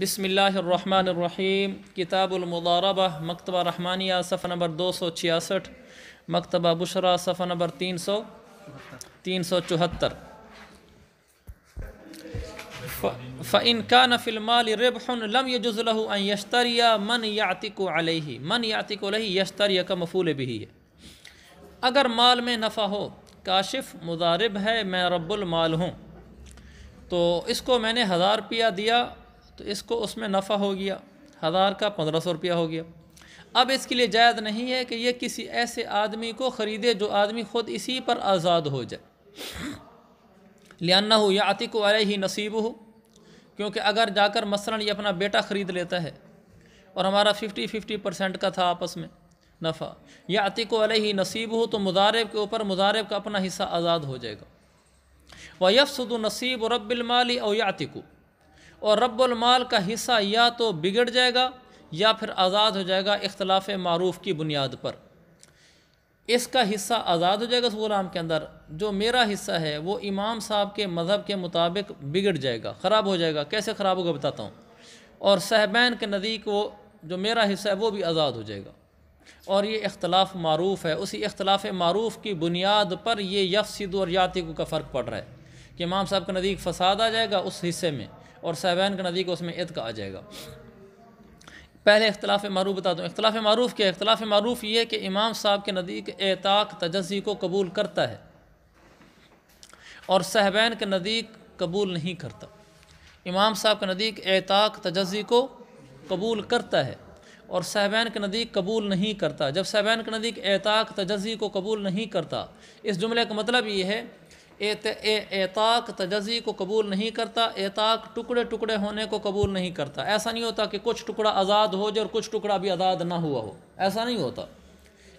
بسم اللہ الرحمن الرحیم کتاب المضاربہ مکتبہ رحمانیہ صفحہ نمبر 266 مکتبہ بشرا صفحہ نمبر 374 فَإِنْ كَانَ فِي الْمَالِ رِبْحٌ لَمْ يَجُزْ لَهُ أَنْ يَشْتَرِيَ مَنْ يَعْتِقُ عَلَيْهِ من يَعْتِقُ عَلَيْهِ يَشْتَرِيَ کا مفعول بھی ہے۔ اگر مال میں نفع ہو، کاشف مضارب ہے، میں رب المال ہوں، تو اس کو میں نے 1000 روپیہ دیا تو اس کو اس میں نفع ہو گیا، 1000 کا 1500 روپیہ ہو گیا۔ اب اس کے لیے جائز نہیں ہے کہ یہ کسی ایسے آدمی کو خریدے جو آدمی خود اسی پر آزاد ہو جائے، لِأَنَّهُ يَعْتِقُ عَلَيْهِ نَصِيبُهُ، کیونکہ اگر جا کر مثلا یہ اپنا بیٹا خرید لیتا ہے اور ہمارا 50% کا تھا آپس میں نفع، يَعْتِقُ عَلَيْهِ نَصِيبُهُ، تو مضارب کے اوپر مضارب کا اپنا حصہ آزاد ہو جائے گا۔ وَيَفْسُدُ نَصِيبُ رَبِّ الْمَالِ أَوْ يَعْتِقُ، اور رب المال کا حصہ یا تو بگڑ جائے گا یا پھر آزاد ہو جائے گا اختلاف معروف کی بنیاد پر۔ اس کا حصہ آزاد ہو جائے گا اس غلام کے اندر، جو میرا حصہ ہے وہ امام صاحب کے مذہب کے مطابق بگڑ جائے گا، خراب ہو جائے گا۔ کیسے خراب ہوگا بتاتا ہوں۔ اور صاحبین کے نزدیک وہ جو میرا حصہ ہے وہ بھی آزاد ہو جائے گا، اور یہ اختلاف معروف ہے۔ اسی اختلاف معروف کی بنیاد پر یہ یفسد اور یعتق کا فرق پڑ رہا ہے کہ امام صاحب کے نزدیک فساد آ جائے گا اس حصے میں، اور صاحبین کے نزدیک اس میں عتق آ جائے گا۔ پہلے اختلاف معروف بتا دوں۔ اختلاف معروف کیا ہے؟ اختلاف معروف یہ ہے کہ امام صاحب کے نزدیک اعتاق تجزی کو قبول کرتا ہے اور صاحبین کے نزدیک قبول نہیں کرتا۔ امام صاحب کے نزدیک اعتاق تجزی کو قبول کرتا ہے اور صاحبین کے نزدیک قبول نہیں کرتا۔ جب صاحبین کے نزدیک اعتاق تجزی کو قبول نہیں کرتا، اس جملے کا مطلب یہ ہے اعتاق تجزی کو قبول نہیں کرتا، اعتاق ٹکڑے ٹکڑے ہونے کو قبول نہیں کرتا۔ ایسا نہیں ہوتا کہ کچھ ٹکڑا آزاد ہو جائے اور کچھ ٹکڑا بھی آزاد نہ ہوا ہو، ایسا نہیں ہوتا۔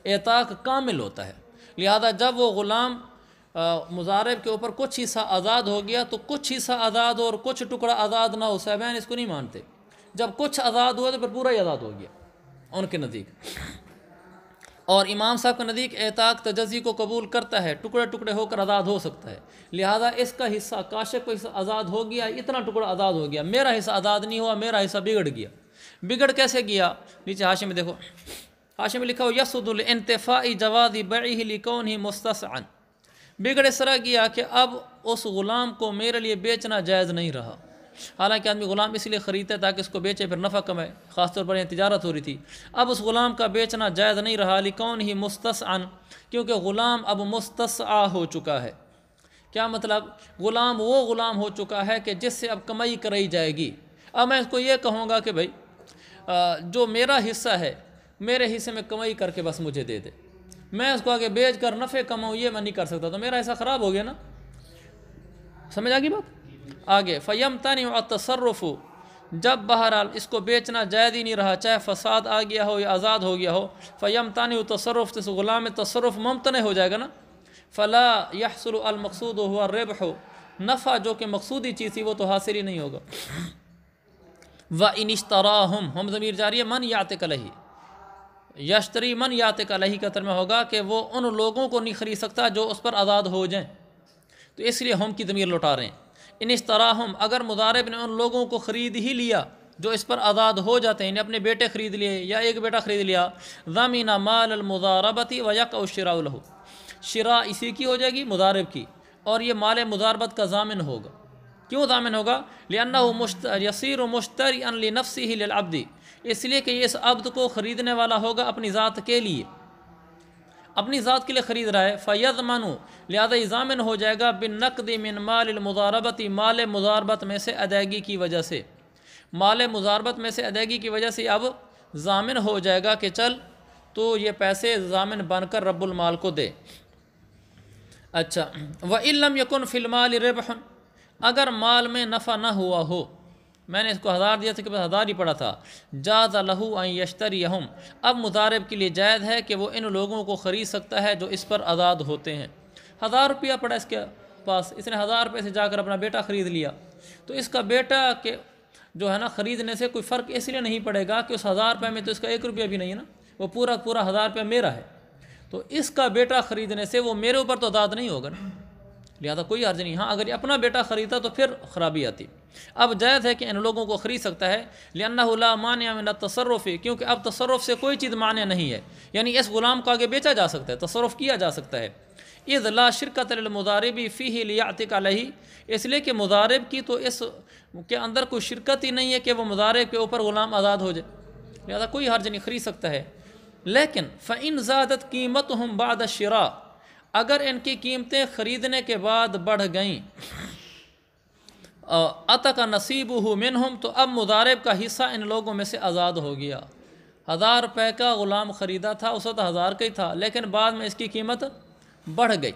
اعتاق کامل ہوتا ہے۔ لہذا جب وہ غلام مضارب کے اوپر کچھ حصہ آزاد ہو گیا تو کچھ حصہ آزاد ہو اور کچھ ٹکڑا آزاد نہ ہو، صاحبین اس کو نہیں مانتے۔ جب کچھ آزاد ہوا تو پھر پورا ہی آزاد ہو گیا ان کے نزدیک۔ اور امام صاحب کا نزدیک اعتاق تجزی کو قبول کرتا ہے، ٹکڑے ٹکڑے ہو کر آزاد ہو سکتا ہے۔ لہذا اس کا حصہ، کاشف کا حصہ آزاد ہو گیا، اتنا ٹکڑا آزاد ہو گیا، میرا حصہ آزاد نہیں ہوا، میرا حصہ بگڑ گیا۔ بگڑ کیسے گیا؟ نیچے حاشیے میں دیکھو، حاشیے میں لکھا ہو یسد الانتفاء جواز بیعہ لکونہ مستسعا، بگڑ اس طرح گیا کہ اب اس غلام کو میرے لیے بیچنا جائز نہیں رہا۔ حالانکہ آدمی غلام اس لیے خریدتا ہے تاکہ اس کو بیچے پھر نفع کمائے، خاص طور پر یہ تجارت ہو رہی تھی۔ اب اس غلام کا بیچنا جائز نہیں رہا، لکونہ مستسعا، کیونکہ غلام اب مستسعا ہو چکا ہے۔ کیا مطلب؟ غلام وہ غلام ہو چکا ہے کہ جس سے اب کمائی کرائی جائے گی۔ اب میں اس کو یہ کہوں گا کہ بھائی جو میرا حصہ ہے، میرے حصے میں کمائی کر کے بس مجھے دے دے، میں اس کو آگے بیچ کر نفع کماؤں، یہ میں نہیں کر سکتا، تو میرا حصہ خراب ہو گیا نا۔ سمجھ آ گئی بات؟ آگے فَيَمْتَنِعُ التَّصَرُّفُ، جب بہرحال اس کو بیچنا جائز ہی نہیں رہا، چاہے فساد آ گیا ہو یا آزاد ہو گیا ہو، فَيَمْتَنِعُ التَّصَرُّفُ، تو اس غلام میں تصرف ممتنع ہو جائے گا نا۔ فَلَا يَحْصُلُ الْمَقْصُودُ هُوَ الرِّبْحُ، نفع جو کہ مقصودی چیز تھی وہ تو حاصل ہی نہیں ہوگا۔ وَإِنِ اشْتَرَاهُمْ، ہم ضمیر جاری ہے من یعتق علیہ، یشتری من یعتق علیہ کا ترجمہ ہوگا کہ وہ ان لوگوں کو نہیں خرید سکتا جو اس پر آزاد ہو جائیں، تو اس لیے ہم کی ضمیر لوٹا رہے ہیں۔ ان اشتراہم، اگر مضارب نے ان لوگوں کو خرید ہی لیا جو اس پر آزاد ہو جاتے ہیں، یعنی اپنے بیٹے خرید لیے یا ایک بیٹا خرید لیا، ضمن مال المضاربۃ ویقع الشراء لہ، شراء اسی کی ہو جائے گی، مضارب کی، اور یہ مال مضاربت کا ضامن ہوگا۔ کیوں ضامن ہوگا؟ لأنہ یصیر مشتریا لنفسہ للعبد، اس لیے کہ یہ اس عبد کو خریدنے والا ہوگا اپنی ذات کے لیے، اپنی ذات کے لیے خرید رہا ہے۔ فَيَضْمَنُ، لہذا یہ ضامن ہو جائے گا، بِالنَّقْدِ مِن مال المضاربۃ، مال مضاربت میں سے ادائیگی کی وجہ سے، مال مضاربت میں سے ادائیگی کی وجہ سے اب ضامن ہو جائے گا کہ چل تو یہ پیسے ضامن بن کر رب المال کو دے۔ اچھا، وَإِن لَمْ يَكُنْ فِي الْمَالِ رِبْحٌ، اگر مال میں نفع نہ ہوا ہو، میں نے اس کو 1000 دیا تھا کہ بس 1000 ہی پڑا تھا، جاز لہ ان یشتریہم، اب مضارب کے لیے جائز ہے کہ وہ ان لوگوں کو خرید سکتا ہے جو اس پر آزاد ہوتے ہیں۔ 1000 روپیہ پڑا اس کے پاس، اس نے 1000 روپے سے جا کر اپنا بیٹا خرید لیا، تو اس کا بیٹا کے جو ہے نا خریدنے سے کوئی فرق اس لیے نہیں پڑے گا کہ اس 1000 روپے میں تو اس کا 1 روپیہ بھی نہیں ہے نا، وہ پورا 1000 روپیہ میرا ہے، تو اس کا بیٹا خریدنے سے وہ میرے اوپر تو آزاد نہیں ہوگا نا۔ لہذا کوئی حرج نہیں. ہاں اگر یہ اپنا بیٹا خریدا تو پھر خرابی آتی. اب جائز ہے کہ ان لوگوں کو خرید سکتا ہے، لأنه لا مانع من التصرف، کیونکہ اب تصرف سے کوئی چیز مانع نہیں ہے، یعنی اس غلام کو آگے بیچا جا سکتا ہے، تصرف کیا جا سکتا ہے. اذ لا شرکت للمضارب فیہ لیعتق علیہ، اس لیے کہ مضارب کی تو اس کے اندر کوئی شرکت ہی نہیں ہے کہ وہ مضارب کے اوپر غلام آزاد ہو جائے، لہذا کوئی حرج نہیں، خرید سکتا ہے. لیکن فإن زادت قیمتہم بعد الشراء، اگر ان کی قیمتیں خریدنے کے بعد بڑھ گئیں، عتق نصیبہ منہم، تو اب مضارب کا حصہ ان لوگوں میں سے آزاد ہو گیا. 1000 روپے کا غلام خریدا تھا، اس وقت 1000 کا ہی تھا، لیکن بعد میں اس کی قیمت بڑھ گئی.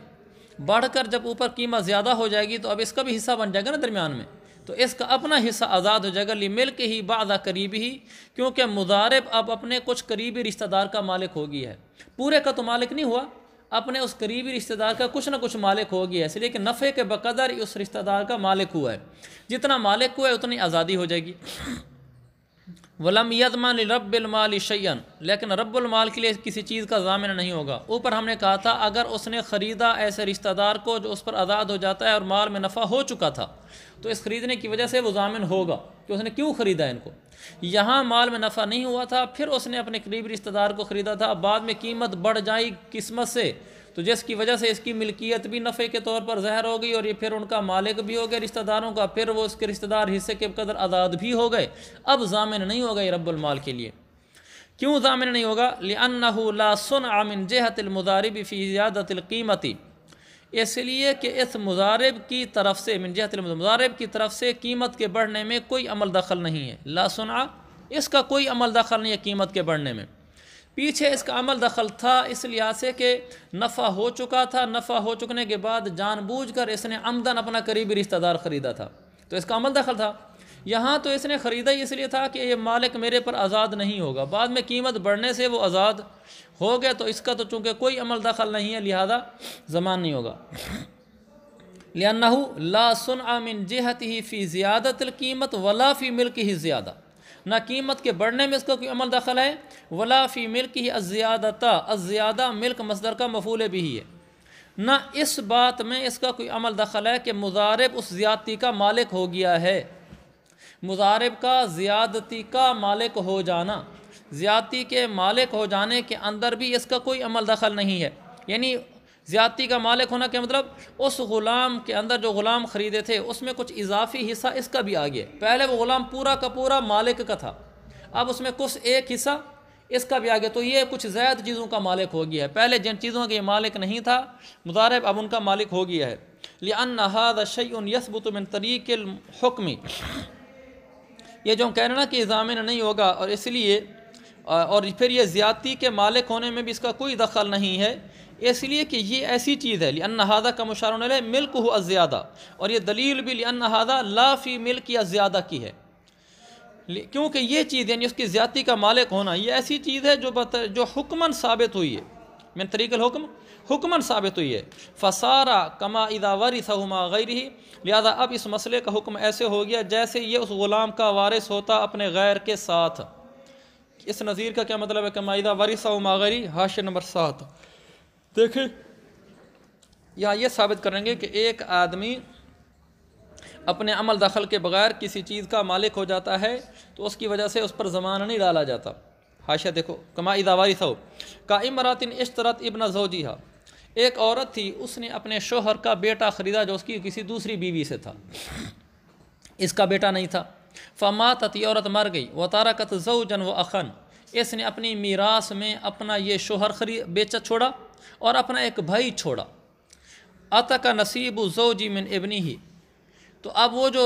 بڑھ کر جب اوپر قیمت زیادہ ہو جائے گی تو اب اس کا بھی حصہ بن جائے گا نا درمیان میں، تو اس کا اپنا حصہ آزاد ہو جائے گا. لملک ہی بعض قریبی ہی، کیونکہ مضارب اب اپنے کچھ قریبی رشتہ دار کا مالک ہو گیا ہے، پورے کا تو مالک نہیں ہوا، اپنے اس قریبی رشتہ دار کا کچھ نہ کچھ مالک ہو گیا ہے، اس لیے کہ نفع کے بقدر اس رشتہ دار کا مالک ہوا ہے، جتنا مالک ہوا ہے اتنی آزادی ہو جائے گی. وَلَمْ يَضْمَنْ لِرَبِّ الْمَالِ شَيْئًا، لیکن رب المال کے لیے کسی چیز کا ضامن نہیں ہوگا. اوپر ہم نے کہا تھا اگر اس نے خریدا ایسے رشتہ دار کو جو اس پر آزاد ہو جاتا ہے اور مال میں نفع ہو چکا تھا، تو اس خریدنے کی وجہ سے وہ ضامن ہوگا کہ اس نے کیوں خریدا ان کو. یہاں مال میں نفع نہیں ہوا تھا، پھر اس نے اپنے قریبی رشتہ دار کو خریدا تھا، بعد میں قیمت بڑھ جائی قسمت سے، تو جس کی وجہ سے اس کی ملکیت بھی نفع کے طور پر ظاہر ہو گئی اور یہ پھر ان کا مالک بھی ہو گیا رشتہ داروں کا، پھر وہ اس کے رشتہ دار حصے کے قدر آزاد بھی ہو گئے. اب ضامن نہیں ہوگا یہ رب المال کے لیے. کیوں ضامن نہیں ہوگا؟ لأنه لا صنع من جهة المضارب في زیادة القیمت، اس لیے کہ اس مضارب کی طرف سے، من جهة المضارب کی طرف سے قیمت کے بڑھنے میں کوئی عمل دخل نہیں ہے. لا صنع، اس کا کوئی عمل دخل نہیں ہے قیمت کے بڑھنے میں. پیچھے اس کا عمل دخل تھا اس لحاظ سے کہ نفع ہو چکا تھا، نفع ہو چکنے کے بعد جان بوجھ کر اس نے عمدن اپنا قریبی رشتہ دار خریدا تھا، تو اس کا عمل دخل تھا. یہاں تو اس نے خریدا ہی اس لیے تھا کہ یہ مالک میرے پر آزاد نہیں ہوگا، بعد میں قیمت بڑھنے سے وہ آزاد ہو گیا، تو اس کا تو چونکہ کوئی عمل دخل نہیں ہے لہذا ضمان نہیں ہوگا. لأنه لا صنع من جهته في زیادت القیمت ولا فی ملکہ زیادہ، نہ قیمت کے بڑھنے میں اس کا کوئی عمل دخل ہے، ولا فی ملکہ الزیادۃ، الزیادہ ملک مصدر کا مفعول بھی ہے، نہ اس بات میں اس کا کوئی عمل دخل ہے کہ مضارب اس زیادتی کا مالک ہو گیا ہے. مضارب کا زیادتی کا مالک ہو جانا، زیادتی کے مالک ہو جانے کے اندر بھی اس کا کوئی عمل دخل نہیں ہے. یعنی زیادتی کا مالک ہونا کیا مطلب؟ اس غلام کے اندر جو غلام خریدے تھے اس میں کچھ اضافی حصہ اس کا بھی آ گیا. پہلے وہ غلام پورا کا پورا مالک کا تھا، اب اس میں کچھ ایک حصہ اس کا بھی آ گیا، تو یہ کچھ زائد چیزوں کا مالک ہو گیا ہے. پہلے جن چیزوں کا یہ مالک نہیں تھا مضارب، اب ان کا مالک ہو گیا ہے. لأن هذا شيء يثبت من طریق الحکم، یہ جو ہم کہہ رہے ہیں نا کہ ضامن نہیں ہوگا، اور اس لیے اور پھر یہ زیادتی کے مالک ہونے میں بھی اس کا کوئی دخل نہیں ہے، اس لیے کہ یہ ایسی چیز ہے. لأن هذا کا مشار الیہ ملکہ الزیادہ، اور یہ دلیل بھی لأن هذا لا فی ملک الزیادہ کی ہے، کیونکہ یہ چیز یعنی اس کی زیادتی کا مالک ہونا یہ ایسی چیز ہے جو حکماً ثابت ہوئی ہے، من طریق الحکم، حکماً ثابت ہوئی ہے. فصارا کما اذا ورثہ ما غیرہ، لہذا اب اس مسئلے کا حکم ایسے ہو گیا جیسے یہ اس غلام کا وارث ہوتا اپنے غیر کے ساتھ. اس نظیر کا کیا مطلب ہے؟ کما اذا ورثہ ما غیرہ، حاشیہ نمبر 7. دیکھیں یہاں یہ ثابت کریں گے کہ ایک آدمی اپنے عمل دخل کے بغیر کسی چیز کا مالک ہو جاتا ہے تو اس کی وجہ سے اس پر ضمان نہیں ڈالا جاتا. حاشیہ دیکھو، کما اذا وارثہ کا امرات اشترت ابن زوجہا، ایک عورت تھی اس نے اپنے شوہر کا بیٹا خریدا جو اس کی کسی دوسری بیوی سے تھا، اس کا بیٹا نہیں تھا. فماتت، یہ عورت مر گئی. وترکت زوجا واخا، اس نے اپنی میراث میں اپنا یہ شوہر بیچا چھوڑا اور اپنا ایک بھائی چھوڑا. عتق نصیب زوجی من ابنہ، تو اب وہ جو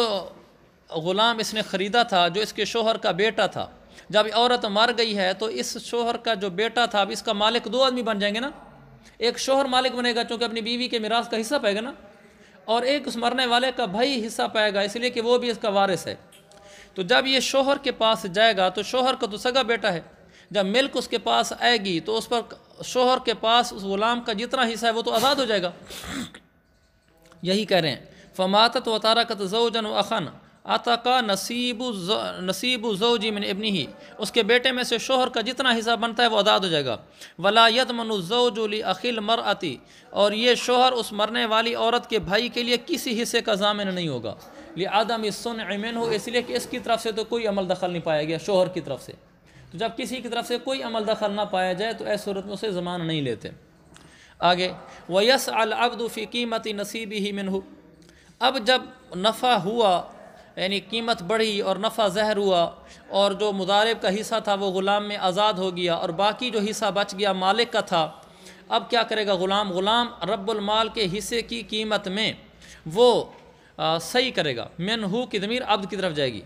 غلام اس نے خریدا تھا جو اس کے شوہر کا بیٹا تھا، جب عورت مر گئی ہے تو اس شوہر کا جو بیٹا تھا اب اس کا مالک 2 آدمی بن جائیں گے نا. ایک شوہر مالک بنے گا چونکہ اپنی بیوی کے میراث کا حصہ پائے گا نا، اور ایک اس مرنے والے کا بھائی حصہ پائے گا اس لیے کہ وہ بھی اس کا وارث ہے. تو جب یہ شوہر کے پاس جائے گا تو شوہر کا تو سگا بیٹا ہے، جب ملک اس کے پاس آئے گی تو اس پر شوہر کے پاس اس غلام کا جتنا حصہ ہے وہ تو آزاد ہو جائے گا. یہی کہہ رہے ہیں فماتت وترکت زوجا واخا، عطا نصیب زوجی من ابنہ، اس کے بیٹے میں سے شوہر کا جتنا حصہ بنتا ہے وہ آزاد ہو جائے گا۔ ولا یضمن الزوج لاخی المرأۃ، اور یہ شوہر اس مرنے والی عورت کے بھائی کے لیے کسی حصے کا ضامن نہیں ہوگا، لعدم الصنع منہ، اس لیے کہ اس کی طرف سے تو کوئی عمل دخل نہیں پایا گیا شوہر کی طرف سے، تو جب کسی کی طرف سے کوئی عمل دخل نہ پایا جائے تو ایسی صورت میں اسے ضمان نہیں لیتے۔ آگے وَيَسْعَ الْعَبْدُ فِي قِيمَةِ نَصِيبِهِ مِنْهُ، اب جب نفع ہوا یعنی قیمت بڑھی اور نفع ظاہر ہوا اور جو مضارب کا حصہ تھا وہ غلام میں آزاد ہو گیا اور باقی جو حصہ بچ گیا مالک کا تھا، اب کیا کرے گا غلام رب المال کے حصے کی قیمت میں وہ صحیح کرے گا۔ منہو کی ضمیر عبد کی طرف جائے گی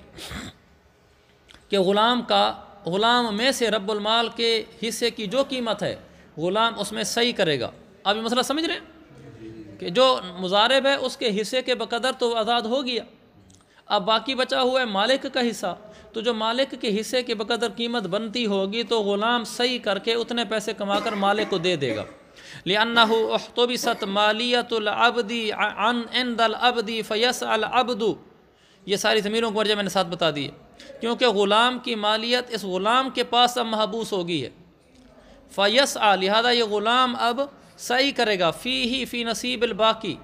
کہ غلام میں سے رب المال کے حصے کی جو قیمت ہے غلام اس میں صحیح کرے گا۔ اب یہ مسئلہ سمجھ رہے ہیں کہ جو مضارب ہے اس کے حصے کے بقدر تو آزاد ہو گیا، اب باقی بچا ہوا ہے مالک کا حصہ، تو جو مالک کے حصے کے بقدر قیمت بنتی ہوگی تو غلام صحیح کر کے اتنے پیسے کما کر مالک کو دے دے گا۔ لِأَنَّهُ اُحْتُبِسَتْ مَالِيَّةُ الْعَبْدِ عِنْدَ الْعَبْدِ فَيَسْعَى الْعَبْدُ، یہ ساری ضمیروں کو ورجہ میں نے ساتھ بتا دی ہے، کیونکہ غلام کی مالیت اس غلام کے پاس اب محبوس ہوگی ہے، فَيَسْعَى، لہذا یہ غلام اب صحیح کرے گا، فی نصیب الباقی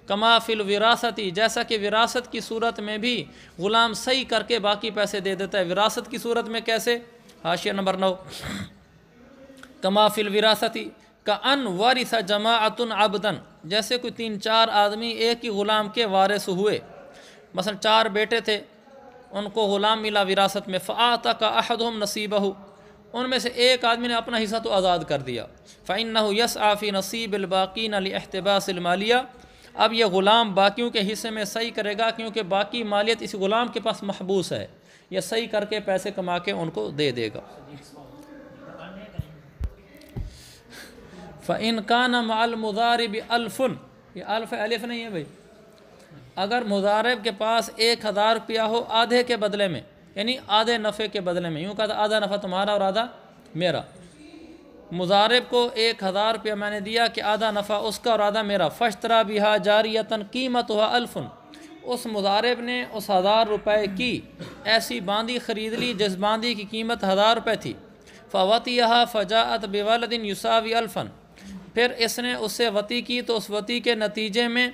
کما فی الوراثت، جیسا کہ وراثت کی صورت میں بھی غلام صحیح کر کے باقی پیسے دے دیتا ہے۔ وراثت کی صورت میں کیسے؟ حاشیہ نمبر 9، کما فی الوراثت کأن ورث جماعۃ عبدا، جیسے کوئی 3-4 آدمی ایک ہی غلام کے وارث ہوئے، مثلا 4 بیٹے تھے ان کو غلام ملا وراثت میں، فآتق احدهم نصیبہ، ان میں سے ایک آدمی نے اپنا حصہ تو آزاد کر دیا، فإنہ یسعی فی نصیب الباقین لاحتباس المالیہ، اب یہ غلام باقیوں کے حصے میں صحیح کرے گا کیونکہ باقی مالیت اس غلام کے پاس محبوس ہے، یہ صحیح کر کے پیسے کما کے ان کو دے دے گا۔ فَإِنْ كَانَ مَعَ الْمُضَارِبِ أَلْفٌ، یہ الف الف نہیں ہے بھائی، اگر مضارب کے پاس 1000 روپیہ ہو آدھے کے بدلے میں، یعنی آدھے نفع کے بدلے میں، یوں کہا تھا آدھا نفع تمہارا اور آدھا میرا، مضارب کو 1000 روپیہ میں نے دیا کہ آدھا نفع اس کا اور آدھا میرا، فاشترا بہا جاریۃ قیمتها 1000، اس مضارب نے اس 1000 روپے کی ایسی باندی خرید لی جس باندی کی قیمت 1000 روپے تھی، فوطیہا فجاءت بولد یساوی 1000، پھر اس نے اس سے وطی کی تو اس وطی کے نتیجے میں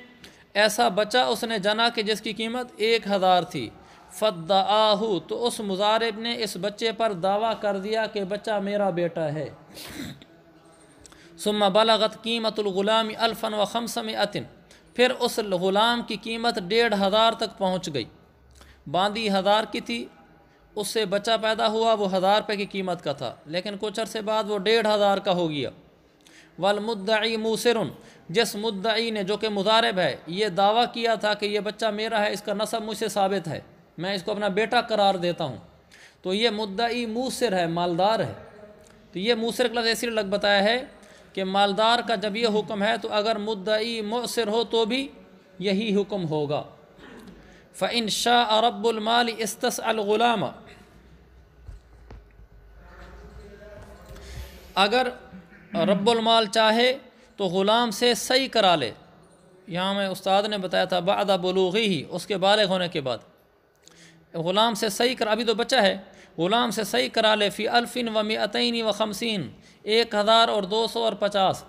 ایسا بچہ اس نے جنا کہ جس کی قیمت 1000 تھی، فدعاہ، تو اس مضارب نے اس بچے پر دعویٰ کر دیا کہ بچہ میرا بیٹا ہے، ثم بلغت قیمت الغلام 1500، پھر اس غلام کی قیمت 1500 تک پہنچ گئی، باندی 1000 کی تھی، اس سے بچہ پیدا ہوا وہ 1000 روپے کی قیمت کا تھا، لیکن کچھ عرصے بعد وہ 1500 کا ہو گیا۔ والمدعی موسر، جس مدعی نے جو کہ مضارب ہے یہ دعویٰ کیا تھا کہ یہ بچہ میرا ہے، اس کا نسب مجھ سے ثابت ہے، میں اس کو اپنا بیٹا قرار دیتا ہوں، تو یہ مدعی موسر ہے، مالدار ہے، تو یہ موسر کا لفظ اسی لیے بتایا ہے کہ مالدار کا جب یہ حکم ہے تو اگر مدعی مؤثر ہو تو بھی یہی حکم ہوگا۔ فَإِنْ شَاءَ رَبُّ الْمَالِ اسْتَسْعَى الْغُلَامَ، اگر رب المال چاہے تو غلام سے صحیح کرا لے، یہاں میں استاد نے بتایا تھا بعد بلوغی، اس کے بالغ ہونے کے بعد غلام سے صحیح کرا، ابھی تو بچہ ہے، غلام سے صحیح کرا لے، فی 1250، 1000 اور 200 اور 50،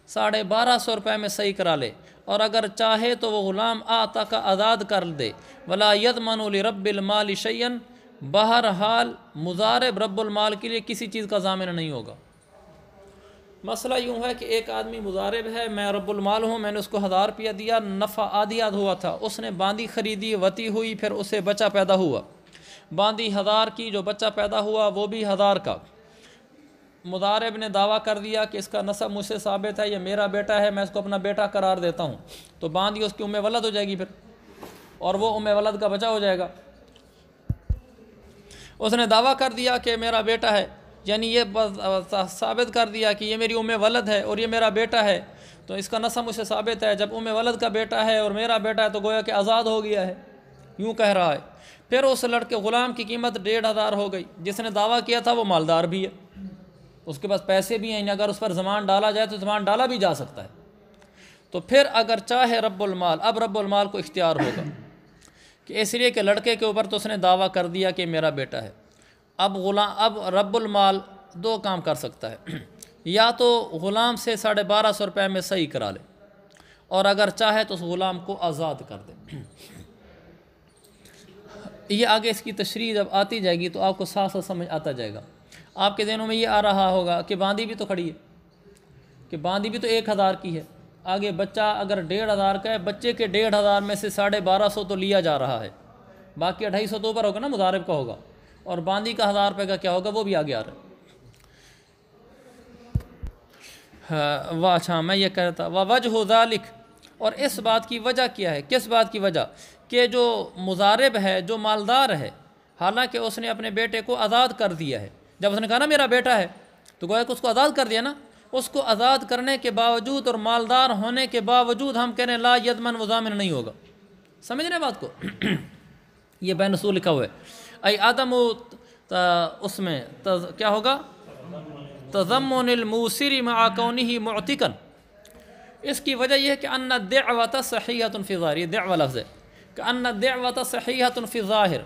1250 روپے میں صحیح کرا لے، اور اگر چاہے تو وہ غلام آتق آزاد کر دے، ولا یضمن لرب المال شیئا، بہرحال مضارب رب المال کے لیے کسی چیز کا ضامن نہیں ہوگا۔ مسئلہ یوں ہے کہ ایک آدمی مضارب ہے، میں رب المال ہوں، میں نے اس کو 1000 روپیہ دیا، نفع آدھیات ہوا تھا، اس نے باندی خریدی، وطی ہوئی، پھر اسے بچہ پیدا ہوا، باندی 1000 کی، جو بچہ پیدا ہوا وہ بھی 1000 کا، مضارب نے دعویٰ کر دیا کہ اس کا نسب مجھ سے ثابت ہے، یہ میرا بیٹا ہے، میں اس کو اپنا بیٹا قرار دیتا ہوں، تو باندی اس کی ولد ہو جائے گی پھر، اور وہ ولد کا بچہ ہو جائے گا۔ اس نے دعویٰ کر دیا کہ میرا بیٹا ہے، یعنی یہ ثابت کر دیا کہ یہ میری ولد ہے اور یہ میرا بیٹا ہے، تو اس کا نسب مجھ سے ثابت ہے، جب ولد کا بیٹا ہے اور میرا بیٹا ہے تو گویا کہ آزاد ہو گیا ہے، یوں کہہ رہا ہے۔ پھر اس لڑکے غلام کی قیمت 1500 ہو گئی، جس نے دعویٰ کیا تھا وہ مالدار بھی ہے، اس کے پاس پیسے بھی ہیں، اگر اس پر ضمان ڈالا جائے تو ضمان ڈالا بھی جا سکتا ہے، تو پھر اگر چاہے رب المال، اب رب المال کو اختیار ہوگا کہ اس لیے کہ لڑکے کے اوپر تو اس نے دعویٰ کر دیا کہ میرا بیٹا ہے۔ اب رب المال دو کام کر سکتا ہے، یا تو غلام سے 1250 روپے میں صحیح کرا لے، اور اگر چاہے تو اس غلام کو آزاد کر دے۔ یہ آگے اس کی تشریح جب آتی جائے گی تو آپ کو صاف صاف سمجھ آتا جائے گا۔ آپ کے ذہنوں میں یہ آ رہا ہوگا کہ باندی بھی تو کھڑی ہے، کہ باندی بھی تو 1000 کی ہے، آگے بچہ اگر 1500 کا ہے، بچے کے 1500 میں سے 1250 تو لیا جا رہا ہے، باقی 250 تو اوپر ہوگا نا، مضارب کا ہوگا، اور باندی کا 1000 روپے کا کیا ہوگا وہ بھی آگے آ رہا ہے۔ اچھا میں یہ کہتا وجہ ذالک، اور اس بات کی وجہ کیا ہے، کس بات کی وجہ، کہ جو مضارب ہے، جو مالدار ہے، حالانکہ اس نے اپنے بیٹے کو آزاد کر دیا ہے، جب اس نے کہا نا میرا بیٹا ہے تو گویا کہ اس کو آزاد کر دیا نا، اس کو آزاد کرنے کے باوجود اور مالدار ہونے کے باوجود ہم کہہ رہے ہیں لا یضمن و ضامن نہیں ہوگا۔ سمجھ رہے بات کو؟ یہ بین اصول لکھا ہوا ہے، ای عدم اس میں کیا ہوگا، تضمن الموسر مع کونہ معتقا، اس کی وجہ یہ ہے کہ ان الدعوۃ صحیحۃ فی ظاہر، یہ دعوہ لفظ ہے کہ ان الدعوۃ صحیحۃ فی ظاہر،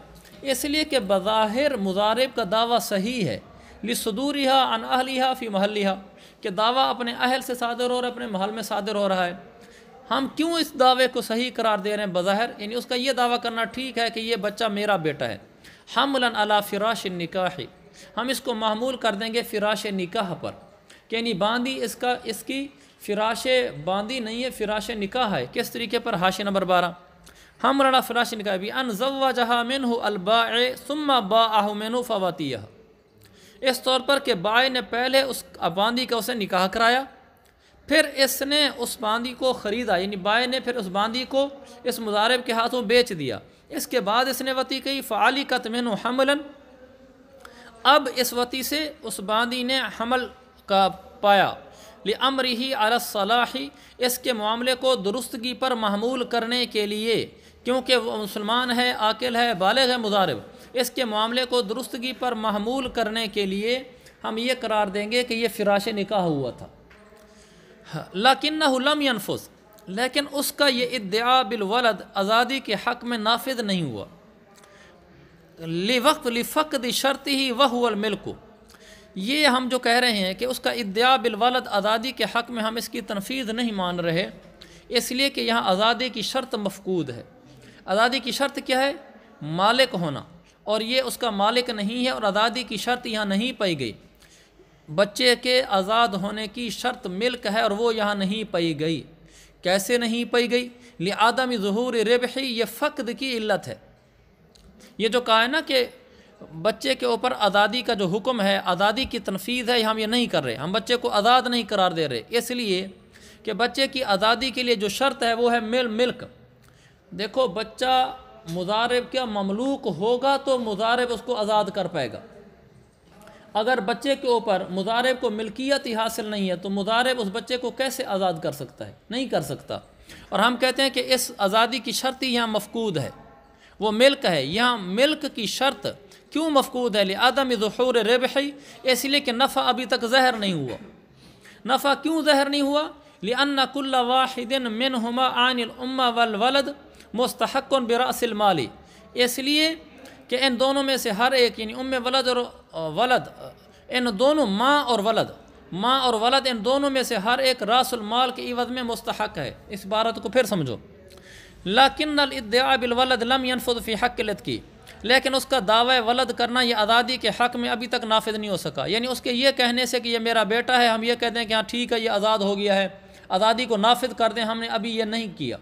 اس لیے کہ بظاہر مضارب کا دعویٰ صحیح ہے، لصدورها عن اہلها فی محلها، کہ دعویٰ اپنے اہل سے صادر ہو رہا ہے، اپنے محل میں صادر ہو رہا ہے۔ ہم کیوں اس دعوے کو صحیح قرار دے رہے ہیں بظاہر، یعنی اس کا یہ دعویٰ کرنا ٹھیک ہے کہ یہ بچہ میرا بیٹا ہے، حملا علی فراش النکاح، ہم اس کو محمول کر دیں گے فراش نکاح پر، کہ یعنی باندی اس کی فراش باندی نہیں ہے، فراش نکاح ہے۔ کس طریقے پر؟ حاشیہ نمبر 12، حمل علی فراش نکاح بھی ان زوجها منہ البائع ثم باعہ منہ فواتیہ، اس طور پر کہ بائع نے پہلے اس باندی کا اسے نکاح کرایا، پھر اس نے اس باندی کو خریدا، یعنی بائع نے پھر اس باندی کو اس مضارب کے ہاتھوں بیچ دیا، اس کے بعد اس نے وطی کی، فعلقت منہ حملا، اب اس وطی سے اس باندی نے حمل کا پایا، لامرہ علی الصلاح، اس کے معاملے کو درستگی پر محمول کرنے کے لیے، کیونکہ وہ مسلمان ہے، عاقل ہے، بالغ ہے مضارب، اس کے معاملے کو درستگی پر محمول کرنے کے لیے ہم یہ قرار دیں گے کہ یہ فراش نکاح ہوا تھا۔ لیکنہ لم ینفذ، لیکن اس کا یہ ادعا بالولد آزادی کے حق میں نافذ نہیں ہوا، لفقد شرطہ وہو الملک، یہ ہم جو کہہ رہے ہیں کہ اس کا ادعا بالولد آزادی کے حق میں ہم اس کی تنفیذ نہیں مان رہے، اس لیے کہ یہاں آزادی کی شرط مفقود ہے۔ آزادی کی شرط کیا ہے؟ مالک ہونا، اور یہ اس کا مالک نہیں ہے، اور آزادی کی شرط یہاں نہیں پائی گئی، بچے کے آزاد ہونے کی شرط ملک ہے، اور وہ یہاں نہیں پائی گئی۔ کیسے نہیں پائی گئی؟ لعدم ظہور ربح، یہ فقد کی علت ہے۔ یہ جو کہا ہے نا کہ بچے کے اوپر آزادی کا جو حکم ہے، آزادی کی تنفیذ ہے، ہم یہ نہیں کر رہے، ہم بچے کو آزاد نہیں قرار دے رہے، اس لیے کہ بچے کی آزادی کے لیے جو شرط ہے وہ ہے ملک۔ دیکھو بچہ مضارب کا مملوک ہوگا تو مضارب اس کو آزاد کر پائے گا، اگر بچے کے اوپر مضارب کو ملکیت ہی حاصل نہیں ہے تو مضارب اس بچے کو کیسے آزاد کر سکتا ہے؟ نہیں کر سکتا، اور ہم کہتے ہیں کہ اس آزادی کی شرط یہاں مفقود ہے، وہ ملک ہے۔ یہاں ملک کی شرط کیوں مفقود ہے؟ لعدم ظہور ربح، اس لیے کہ نفع ابھی تک ظاہر نہیں ہوا۔ نفع کیوں ظاہر نہیں ہوا؟ لأن كل واحد منهما عن الأم والولد مستحق برأس المال، اس لیے کہ ان دونوں میں سے ہر ایک، یعنی ولد اور ولد، ان دونوں ماں اور ولد ان دونوں میں سے ہر ایک راس المال کے عوض میں مستحق ہے۔ اس عبارت کو پھر سمجھو، لیکن الادعاء بالولد لم ينفذ فی حق العتق، لیکن اس کا دعوی ولد کرنا یہ آزادی کے حق میں ابھی تک نافذ نہیں ہو سکا، یعنی اس کے یہ کہنے سے کہ یہ میرا بیٹا ہے، ہم یہ کہتے ہیں کہ ہاں ٹھیک ہے یہ آزاد ہو گیا ہے، آزادی کو نافذ کر دیں، ہم نے ابھی یہ نہیں کیا۔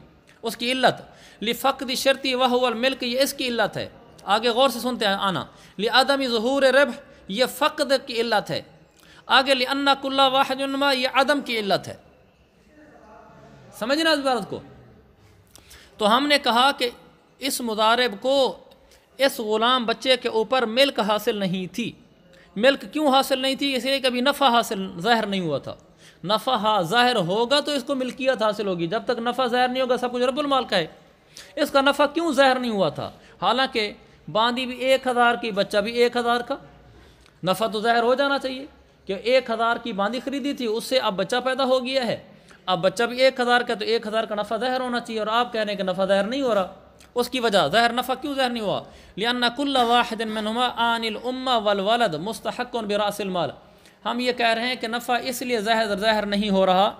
اس کی علت لفقد شرطی وہو الملک، یہ اس کی علت ہے، آگے غور سے سنتے ہیں آنا، لعدم ظہور ربح، یہ فقد کی علت ہے، آگے لأن كل واحد منهما، یہ عدم کی علت ہے۔ سمجھنا اس بات کو؟ تو ہم نے کہا کہ اس مضارب کو اس غلام بچے کے اوپر ملک حاصل نہیں تھی۔ ملک کیوں حاصل نہیں تھی؟ اس لیے کبھی نفع ظاہر نہیں ہوا تھا۔ نفع ظاہر ہوگا تو اس کو ملکیت حاصل ہوگی، جب تک نفع ظاہر نہیں ہوگا سب کچھ رب المال کا ہے۔ اس کا نفع کیوں ظاہر نہیں ہوا تھا؟ حالانکہ باندی بھی 1000 کی، بچہ بھی 1000 کا، نفع تو ظاہر ہو جانا چاہیے کہ 1000 کی باندی خریدی تھی، اس سے اب بچہ پیدا ہو گیا ہے، اب بچہ بھی 1000 کا، تو 1000 کا نفع ظاہر ہونا چاہیے، اور آپ کہہ رہے ہیں کہ نفع ظاہر نہیں ہو رہا۔ اس کی وجہ ظاہر نفع کیوں ظاہر نہیں ہوا؟ لأن كل واحد منهما عن الأم والولد مستحق برأس المال. ہم یہ کہہ رہے ہیں کہ نفع اس لیے ظاہر نہیں ہو رہا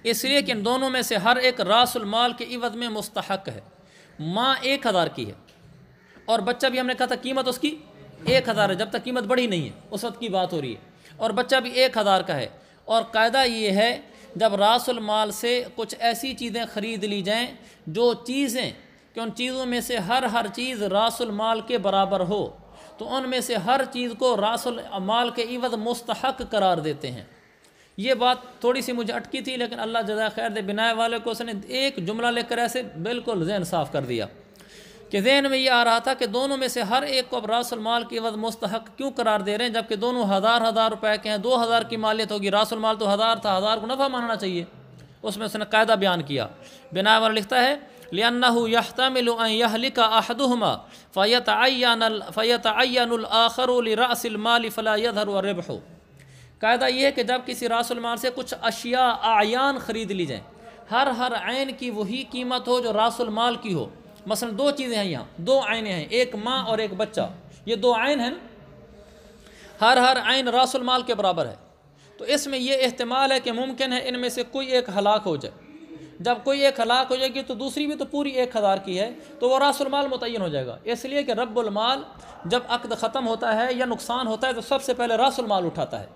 اس لیے کہ ان دونوں میں سے ہر ایک راس المال کے عوض میں مستحق ہے. ماں 1000 کی ہے اور بچہ بھی ہم نے کہا تھا قیمت اس کی 1000 ہے، جب تک قیمت بڑھی نہیں ہے اس وقت کی بات ہو رہی ہے، اور بچہ بھی 1000 کا ہے. اور قاعدہ یہ ہے جب راس المال سے کچھ ایسی چیزیں خرید لی جائیں جو چیزیں کہ ان چیزوں میں سے ہر چیز راس المال کے برابر ہو تو ان میں سے ہر چیز کو راس المال کے عوض مستحق قرار دیتے ہیں. یہ بات تھوڑی سی مجھے اٹکی تھی لیکن اللہ جزائے خیر دے بنائے والے کو اس نے ایک جملہ لے کر ایسے بالکل ذہن صاف کر دیا کہ ذہن میں یہ آ رہا تھا کہ دونوں میں سے ہر ایک کو اب راس المال کے عوض مستحق کیوں قرار دے رہے ہیں جبکہ دونوں ہزار روپے کے ہیں، 2000 کی مالیت ہوگی، راس المال تو 1000 تھا، 1000 کو نفع ماننا چاہیے. اس میں اس نے قاعدہ بیان کیا. بنائے والا لکھتا ہے لِأَنَّهُ يَحْتَمِلُ أَنْ يَهْلِكَ أَحَدُهُمَا فَيَتَعَيَّنُ الْآخَرُ لِرَأْسِ الْمَالِ فَلَا يَظْهَرُ الرِّبْحُ. قاعدہ یہ ہے کہ جب کسی راس المال سے کچھ اشیاء اعیان خرید لی جائیں، ہر عین کی وہی قیمت ہو جو راس المال کی ہو. مثلا 2 چیزیں ہیں، یہاں 2 عینیں ہیں، ایک ماں اور ایک بچہ، یہ 2 عین ہیں، ہر عین راس المال کے برابر ہے. تو اس میں یہ احتمال ہے کہ ممکن ہے ان میں سے کوئی ایک ہلاک ہو جائے. جب کوئی ایک ہلاک ہو جائے گی تو دوسری بھی تو پوری 1000 کی ہے تو وہ راس المال متعین ہو جائے گا. اس لیے کہ رب المال جب عقد ختم ہوتا ہے یا نقصان ہوتا ہے تو سب سے پہلے راس المال اٹھاتا ہے.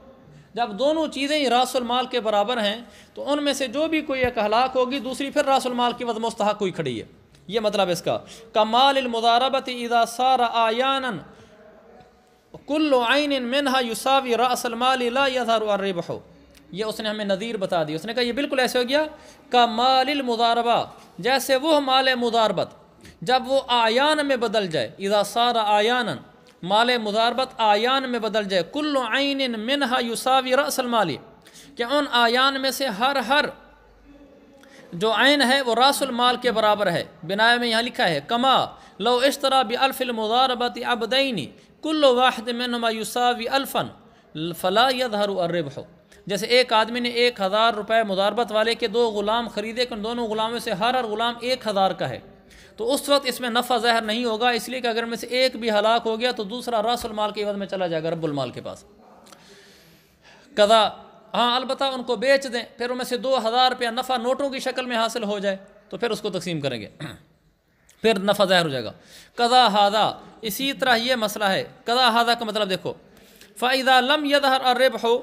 جب دونوں چیزیں ہی راس المال کے برابر ہیں تو ان میں سے جو بھی کوئی ایک ہلاک ہوگی دوسری پھر راس المال کی وجہ مستحق ہوئی کھڑی ہے. یہ مطلب اس کا کمال المضاربۃ اذا صار اعیانا کل عین منها یساوی راس المال لا یظہر الربح. یہ اس نے ہمیں نظیر بتا دی. اس نے کہا یہ بالکل ایسے ہو گیا کمال المضاربہ، جیسے وہ مال مضاربت جب وہ اعیان میں بدل جائے، اذا صار اعیانا مال مضاربت اعیان میں بدل جائے، کل عین منها یساوی راس المال، کہ ان اعیان میں سے ہر جو عین ہے وہ راس المال کے برابر ہے. بنائے میں یہاں لکھا ہے کما لو اشترى بألف المضاربۃ عبدین کل واحد منهما یساوی الفا فلا یظہر الربح. جیسے ایک آدمی نے 1000 روپے مضاربت والے کے 2 غلام خریدے کہ ان دونوں غلاموں سے ہر غلام 1000 کا ہے تو اس وقت اس میں نفع ظاہر نہیں ہوگا، اس لیے کہ اگر میں سے ایک بھی ہلاک ہو گیا تو دوسرا راس المال کے عوض میں چلا جائے گا رب المال کے پاس. قضا ہاں البتہ ان کو بیچ دیں پھر ان میں سے 2000 روپیہ نفع نوٹوں کی شکل میں حاصل ہو جائے تو پھر اس کو تقسیم کریں گے، پھر نفع ظاہر ہو جائے گا. قضا ھذا اسی طرح یہ مسئلہ ہے. قضا ھذا کا مطلب دیکھو فَإِذَا لَمْ يَظْهَرْ الرِّبْحُ،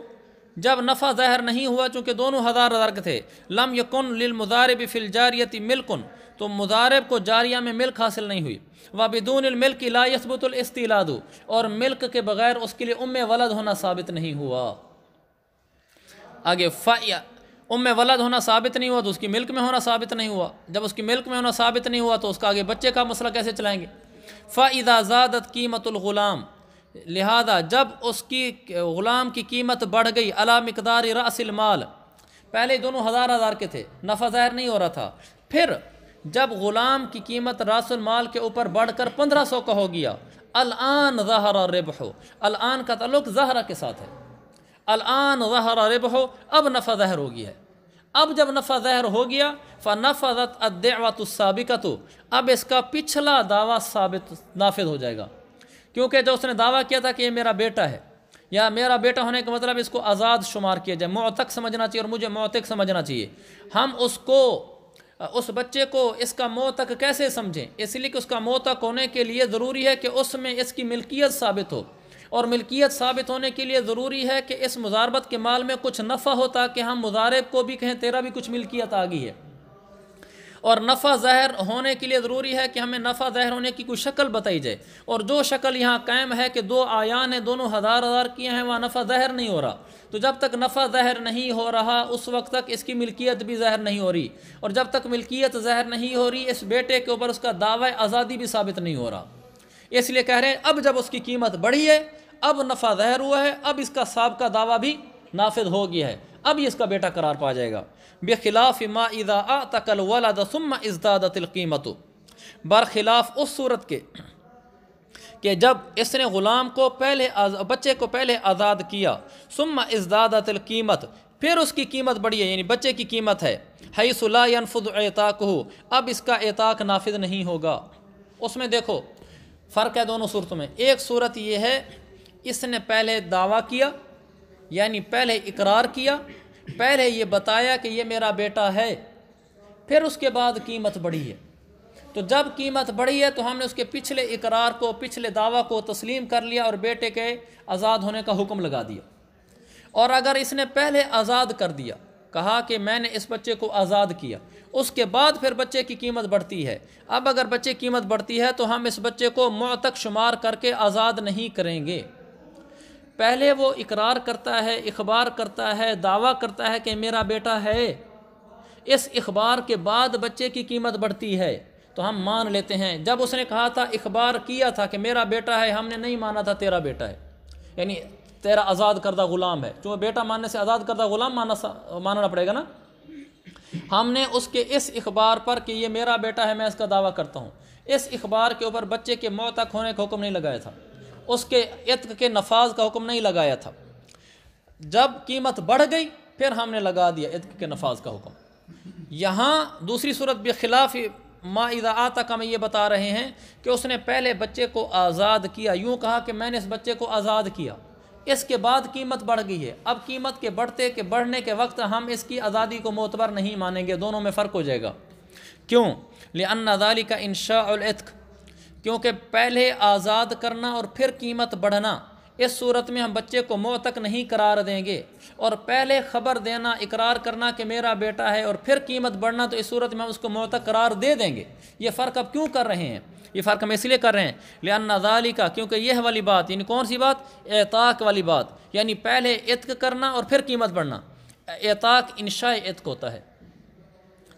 جب نفع ظاہر نہیں ہوا چونکہ دونوں 1000 کے تھے، لم یکن للمضارب فی الجاریۃ ملک، تو مضارب کو جاریہ میں ملک حاصل نہیں ہوئی. وبدون الملک لا یثبت الاستیلاد، اور ملک کے بغیر اس کے لیے ولد ہونا ثابت نہیں ہوا. آگے ولد ہونا ثابت نہیں ہوا تو اس کی ملک میں ہونا ثابت نہیں ہوا. جب اس کی ملک میں ہونا ثابت نہیں ہوا تو اس کا آگے بچے کا مسئلہ کیسے چلائیں گے؟ فَإِذَا زَادَتْ قِیمَةُ الْغُلَامِ، لہذا جب اس کی غلام کی قیمت بڑھ گئی علی مقدار رأس المال، پہلے دونوں 1000 کے تھے، نفع ظاہر نہیں ہو رہا تھا، پھر جب غلام کی قیمت راس المال کے اوپر بڑھ کر 1500 کا ہو گیا، الآن ظہر الربح، الآن کا تعلق ظہر کے ساتھ ہے، الآن ظہر الربح، اب نفع ظاہر ہو گیا ہے. اب جب نفع ظاہر ہو گیا فنفذت الدعوۃ السابقۃ، اب اس کا پچھلا دعویٰ ثابت نافذ ہو جائے گا، کیونکہ جو اس نے دعویٰ کیا تھا کہ یہ میرا بیٹا ہے یا میرا بیٹا ہونے کا مطلب اس کو آزاد شمار کیا جائے، معتق سمجھنا چاہیے اور مجھے معتق سمجھنا چاہیے. ہم اس بچے کو اس کا معتق کیسے سمجھیں؟ اس لیے کہ اس کا معتق ہونے کے لیے ضروری ہے کہ اس میں اس کی ملکیت ثابت ہو، اور ملکیت ثابت ہونے کے لیے ضروری ہے کہ اس مضاربت کے مال میں کچھ نفع ہو تاکہ ہم مضارب کو بھی کہیں تیرا بھی کچھ ملکیت آ گئی ہے. اور نفع ظاہر ہونے کے لیے ضروری ہے کہ ہمیں نفع ظاہر ہونے کی کوئی شکل بتائی جائے، اور جو شکل یہاں قائم ہے کہ 2 اعیان ہیں، دونوں 1000 کیے ہیں، وہاں نفع ظاہر نہیں ہو رہا. تو جب تک نفع ظاہر نہیں ہو رہا اس وقت تک اس کی ملکیت بھی ظاہر نہیں ہو رہی، اور جب تک ملکیت ظاہر نہیں ہو رہی اس بیٹے کے اوپر اس کا دعوی آزادی بھی ثابت نہیں ہو رہا. اس لیے کہہ رہے ہیں اب جب اس کی قیمت بڑھی ہے، اب نفع ظاہر ہوا ہے، اب اس کا سابقہ دعویٰ بھی نافذ ہو گیا ہے، اب یہ اس کا بیٹا قرار پا جائے گا. بخلاف ما اذا اعتق الولد ثم ازدادت القیمت، برخلاف اس صورت کے کہ جب اس نے غلام کو بچے کو پہلے آزاد کیا، ثم ازدادت القیمت، پھر اس کی قیمت بڑھی ہے، یعنی بچے کی قیمت ہے حیث لا ينفذ اعتاقہ، اب اس کا اعتاق نافذ نہیں ہوگا۔ اس میں دیکھو فرق ہے دونوں صورتوں میں۔ ایک صورت یہ ہے اس نے پہلے دعویٰ کیا، یعنی پہلے اقرار کیا، پہلے یہ بتایا کہ یہ میرا بیٹا ہے، پھر اس کے بعد قیمت بڑھی ہے۔ تو جب قیمت بڑھی ہے تو ہم نے اس کے پچھلے اقرار کو، پچھلے دعویٰ کو تسلیم کر لیا اور بیٹے کے آزاد ہونے کا حکم لگا دیا۔ اور اگر اس نے پہلے آزاد کر دیا، کہا کہ میں نے اس بچے کو آزاد کیا، اس کے بعد پھر بچے کی قیمت بڑھتی ہے، اب اگر بچے کی قیمت بڑھتی ہے تو ہم اس بچے کو معتق شمار کر کے آزاد نہیں کریں گے۔ پہلے وہ اقرار کرتا ہے، اخبار کرتا ہے، دعویٰ کرتا ہے کہ میرا بیٹا ہے، اس اخبار کے بعد بچے کی قیمت بڑھتی ہے تو ہم مان لیتے ہیں۔ جب اس نے کہا تھا، اخبار کیا تھا کہ میرا بیٹا ہے، ہم نے نہیں مانا تھا تیرا بیٹا ہے، یعنی تیرا آزاد کردہ غلام ہے، چونکہ بیٹا ماننے سے آزاد کردہ غلام ماننا پڑے گا نا۔ ہم نے اس کے اس اخبار پر کہ یہ میرا بیٹا ہے، میں اس کا دعویٰ کرتا ہوں، اس اخبار کے اوپر بچے کے معتق ہونے کا حکم نہیں لگایا تھا، اس کے عتق کے نفاذ کا حکم نہیں لگایا تھا۔ جب قیمت بڑھ گئی پھر ہم نے لگا دیا عتق کے نفاذ کا حکم۔ یہاں دوسری صورت بخلاف ما اذا آتک میں یہ بتا رہے ہیں کہ اس نے پہلے بچے کو آزاد کیا، یوں کہا کہ میں نے اس بچے کو آزاد کیا، اس کے بعد قیمت بڑھ گئی ہے، اب قیمت کے بڑھنے کے وقت ہم اس کی آزادی کو معتبر نہیں مانیں گے، دونوں میں فرق ہو جائے گا۔ کیوں؟ لأن ذلك انشاء العتق، کیونکہ پہلے آزاد کرنا اور پھر قیمت بڑھنا، اس صورت میں ہم بچے کو معتق نہیں قرار دیں گے، اور پہلے خبر دینا، اقرار کرنا کہ میرا بیٹا ہے اور پھر قیمت بڑھنا، تو اس صورت میں ہم اس کو معتق قرار دے دیں گے۔ یہ فرق اب کیوں کر رہے ہیں؟ یہ فرق ہم اس لیے کر رہے ہیں لأن ذالک، کیونکہ یہ والی بات، یعنی کون سی بات؟ اعتاق والی بات، یعنی پہلے عتق کرنا اور پھر قیمت بڑھنا۔ اعتاق انشاء عتق ہوتا ہے۔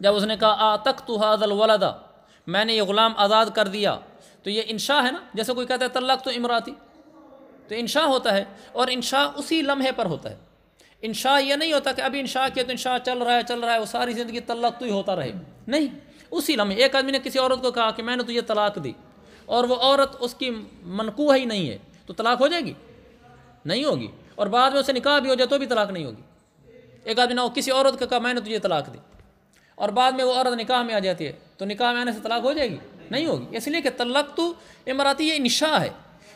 جب اس نے کہا اعتقت ھذا الولد، میں نے یہ غلام آزاد کر دیا، تو یہ انشاء ہے نا، جیسے کوئی کہتا ہے طلقت امراتی، تو انشاء ہوتا ہے، اور انشاء اسی لمحے پر ہوتا ہے۔ انشاء یہ نہیں ہوتا کہ ابھی انشاء کیا تو انشاء چل رہا ہے وہ ساری زندگی طلقت ہی ہوتا رہے، نہیں، اسی لمحے۔ ایک آدمی نے کسی عورت کو کہا کہ میں نے تجھے طلاق دی، اور وہ عورت اس کی منکوح ہی نہیں ہے، تو طلاق ہو جائے گی؟ نہیں ہوگی، اور بعد میں اسے نکاح بھی ہو جائے تو بھی طلاق نہیں ہوگی۔ ایک آدمی نے کسی عورت کو کہا میں نے تجھے طلاق دی، اور بعد میں وہ عورت نکاح میں آ جاتی ہے، تو نکاح میں آنے سے طلاق ہو جائے گی؟ نہیں ہوگی، اس لیے کہ طلقت امراتی یہ انشاء ہے،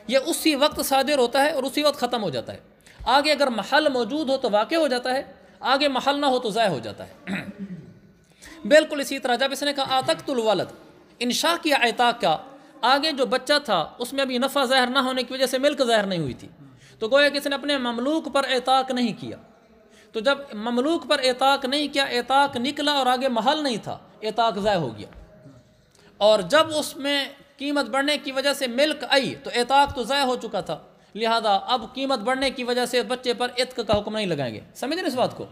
یہ اسی وقت صادر ہوتا ہے اور اسی وقت ختم ہو جاتا ہے۔ آگے اگر محل موجود ہو تو واقع ہو جاتا ہے، آگے محل نہ ہو تو ضائع ہو جاتا ہے۔ بالکل اسی طرح جب اس نے کہا اعتقت الولد، انشاء کیا اعتاق کا، آگے جو بچہ تھا اس میں ابھی نفع ظاہر نہ ہونے کی وجہ سے ملک ظاہر نہیں ہوئی تھی، تو گویا کہ اس نے اپنے مملوک پر اعتاق نہیں کیا، تو جب مملوک پر اعتاق نہیں کیا، اعتاق نکلا اور آگے محل نہیں تھا، اعتاق ضائع ہو گیا۔ اور جب اس میں قیمت بڑھنے کی وجہ سے ملک آئی تو اعتاق تو ضائع ہو چکا تھا، لہذا اب قیمت بڑھنے کی وجہ سے بچے پر عتق کا حکم نہیں لگائیں گے۔ سمجھ رہے اس بات کو؟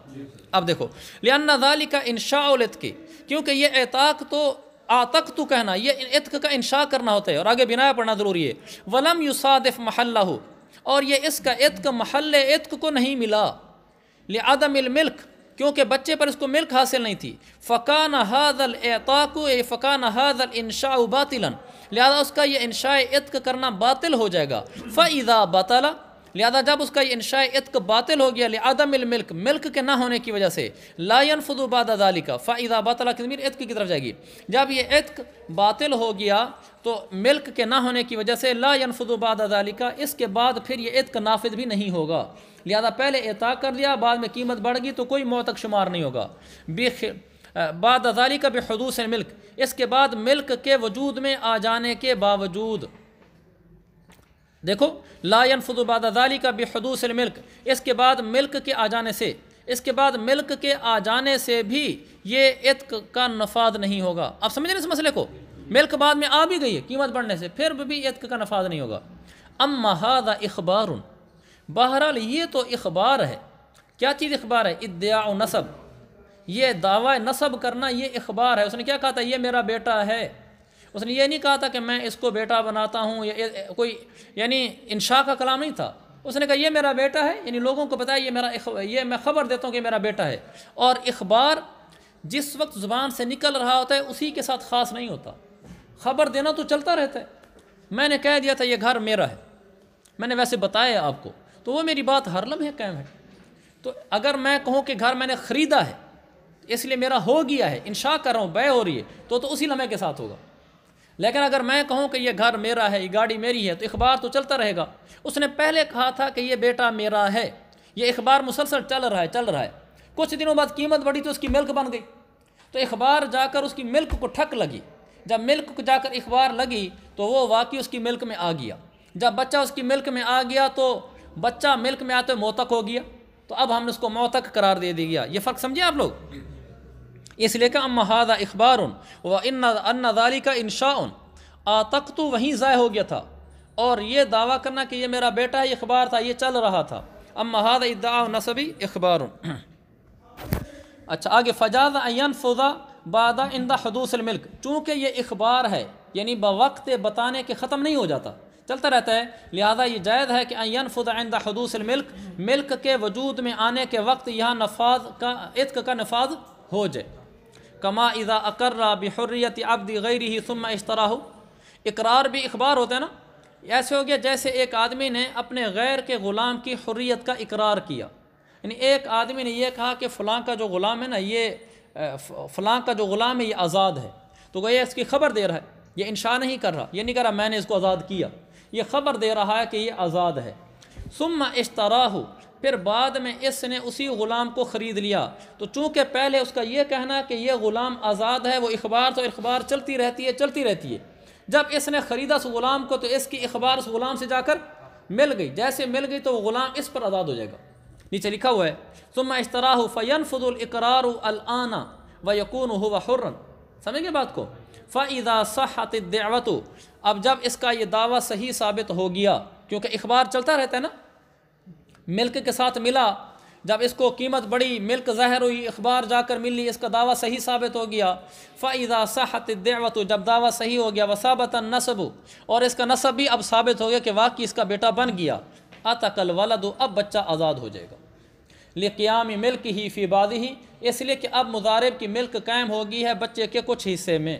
اب دیکھو لأن ذالک انشاء العتق، کیونکہ یہ اعتاق تو اعتقت کہنا، یہ عتق کا انشاء کرنا ہوتا ہے، اور آگے بنا پڑھنا ضروری ہے۔ ولم یصادف محلہ، اور یہ اس کا عتق محل عتق کو نہیں ملا، لعدم الملک، کیونکہ بچے پر اس کو ملک حاصل نہیں تھی۔ فکان ھذا الاعتاق فکان ھذا الانشاء باطلا، لہذا اس کا یہ انشاء عتق کرنا باطل ہو جائے گا۔ فاذا بطل، لہذا جب اس کا یہ انشاء عتق باطل ہو گیا، لعدم الملک، ملک کے نہ ہونے کی وجہ سے، لا ينفذ بعد ذلك، فاذا بطل کی ضمیر عتق کی طرف جائے گی، جب یہ عتق باطل ہو گیا تو ملک کے نہ ہونے کی وجہ سے لا ينفذ بعد ذلك، اس کے بعد پھر یہ عتق نافذ بھی نہیں ہوگا، لہذا پہلے اعتاق کر دیا، بعد میں قیمت بڑھ گئی تو کوئی معتق شمار نہیں ہوگا۔ بعد ذالک بحدوث الملک، اس کے بعد ملک کے وجود میں آ جانے کے باوجود، دیکھو لا ينفذ بعد ذالک بحدوث الملک، اس کے بعد ملک کے آ جانے سے، اس کے بعد ملک کے آ جانے سے بھی یہ عتق کا نفاذ نہیں ہوگا۔ آپ سمجھ رہے ہیں اس مسئلے کو؟ ملک بعد میں آ بھی گئی ہے قیمت بڑھنے سے، پھر بھی عتق کا نفاذ نہیں ہوگا۔ اما ھذا اخبار، بہرحال یہ تو اخبار ہے۔ کیا چیز اخبار ہے؟ ادعاء نسب، یہ دعویٰ نسب کرنا، یہ اخبار ہے۔ اس نے کیا کہا تھا؟ یہ میرا بیٹا ہے۔ اس نے یہ نہیں کہا تھا کہ میں اس کو بیٹا بناتا ہوں، کوئی یعنی انشاء کا کلام نہیں تھا۔ اس نے کہا یہ میرا بیٹا ہے، یعنی لوگوں کو پتہ ہے یہ میں خبر دیتا ہوں کہ میرا بیٹا ہے۔ اور اخبار جس وقت زبان سے نکل رہا ہوتا ہے اسی کے ساتھ خاص نہیں ہوتا، خبر دینا تو چلتا رہتا ہے۔ میں نے کہہ دیا تھا یہ گھر میرا ہے، میں نے ویسے بتایا آپ کو، تو وہ میری بات ہر لمحے قائم ہے۔ تو اگر میں کہوں کہ گھر میں نے خریدا ہے اس لیے میرا ہو گیا ہے، انشاء کر رہا ہوں، بے ہو رہی ہے تو اسی لمحے کے ساتھ ہوگا۔ لیکن اگر میں کہوں کہ یہ گھر میرا ہے، یہ گاڑی میری ہے، تو اخبار تو چلتا رہے گا۔ اس نے پہلے کہا تھا کہ یہ بیٹا میرا ہے، یہ اخبار مسلسل چل رہا ہے۔ کچھ دنوں بعد قیمت بڑھی تو اس کی ملک بن گئی، تو اخبار جا کر اس کی ملک کو ٹھک لگی۔ جب ملک کو جا کر اخبار لگی تو وہ واقعی اس کی ملک میں آ گیا۔ جب بچہ اس کی ملک میں آ گیا تو بچہ ملک میں آتے موتق ہو گیا، تو اب ہم نے اس کو موتق قرار دے دیا۔ یہ فرق سمجھے آپ لوگ؟ اس لیے کہ اما ھذا اخبار وان ذلک انشاء، آتقت وہیں ضائع ہو گیا تھا، اور یہ دعویٰ کرنا کہ یہ میرا بیٹا ہے یہ اخبار تھا، یہ چل رہا تھا۔ اما ھذا ادعاء نسبی اخبار۔ اچھا آگے، فجاز ان ينفذ بعد عند حدوث الملک، چونکہ یہ اخبار ہے یعنی بوقت بتانے کے ختم نہیں ہو جاتا، چلتا رہتا ہے، لہذا یہ جائز ہے کہ ان ينفذ عند حدوث الملک، ملک کے وجود میں آنے کے وقت یہاں نفاذ کا عتق کا نفاذ ہو جائے۔ کما اذا اقر بحریت عبد غیرہ ثم اشتراہ، اقرار بھی اخبار ہوتا ہے نا، ایسے ہو گیا جیسے ایک آدمی نے اپنے غیر کے غلام کی حریت کا اقرار کیا، یعنی ایک آدمی نے یہ کہا کہ فلاں کا جو غلام ہے نا، یہ فلاں کا جو غلام ہے یہ آزاد ہے، تو وہ یہ اس کی خبر دے رہا ہے، یہ انشاء نہیں کر رہا، یہ نہیں کہہ رہا میں نے اس کو آزاد کیا، یہ خبر دے رہا ہے کہ یہ آزاد ہے۔ ثم اشتراہ، پھر بعد میں اس نے اسی غلام کو خرید لیا، تو چونکہ پہلے اس کا یہ کہنا کہ یہ غلام آزاد ہے، وہ اخبار تو اخبار چلتی رہتی ہے۔ جب اس نے خریدا اس غلام کو تو اس کی اخبار اس غلام سے جا کر مل گئی، جیسے مل گئی تو وہ غلام اس پر آزاد ہو جائے گا۔ نیچے لکھا ہوا ہے ثم اشتراہ فینفذ الاقرار الآن ویکون هو حرا، سمجھ گئے بات کو؟ فاذا صحت الدعوۃ، اب جب اس کا یہ دعویٰ صحیح ثابت ہو گیا، کیونکہ اخبار چلتا رہتا ہے نا، ملک کے ساتھ ملا، جب اس کو قیمت بڑھی، ملک ظاہر ہوئی، اخبار جا کر ملی، اس کا دعویٰ صحیح ثابت ہو گیا۔ فَإِذَا صَحَّتِ الدَّعْوَةُ، جب دعویٰ صحیح ہو گیا، وَثَابَتَ النَّسَبُ، اور اس کا نسب بھی اب ثابت ہو گیا کہ واقعی اس کا بیٹا بن گیا، أَتَقَ الْوَلَدُ، اب بچہ آزاد ہو جائے گا۔ لِقِيَامِ مِلْكِهِ فِي بَعْضِهِ، اس لیے کہ اب مضارب کی ملک قائم ہوگی ہے بچے کے کچھ حصے میں،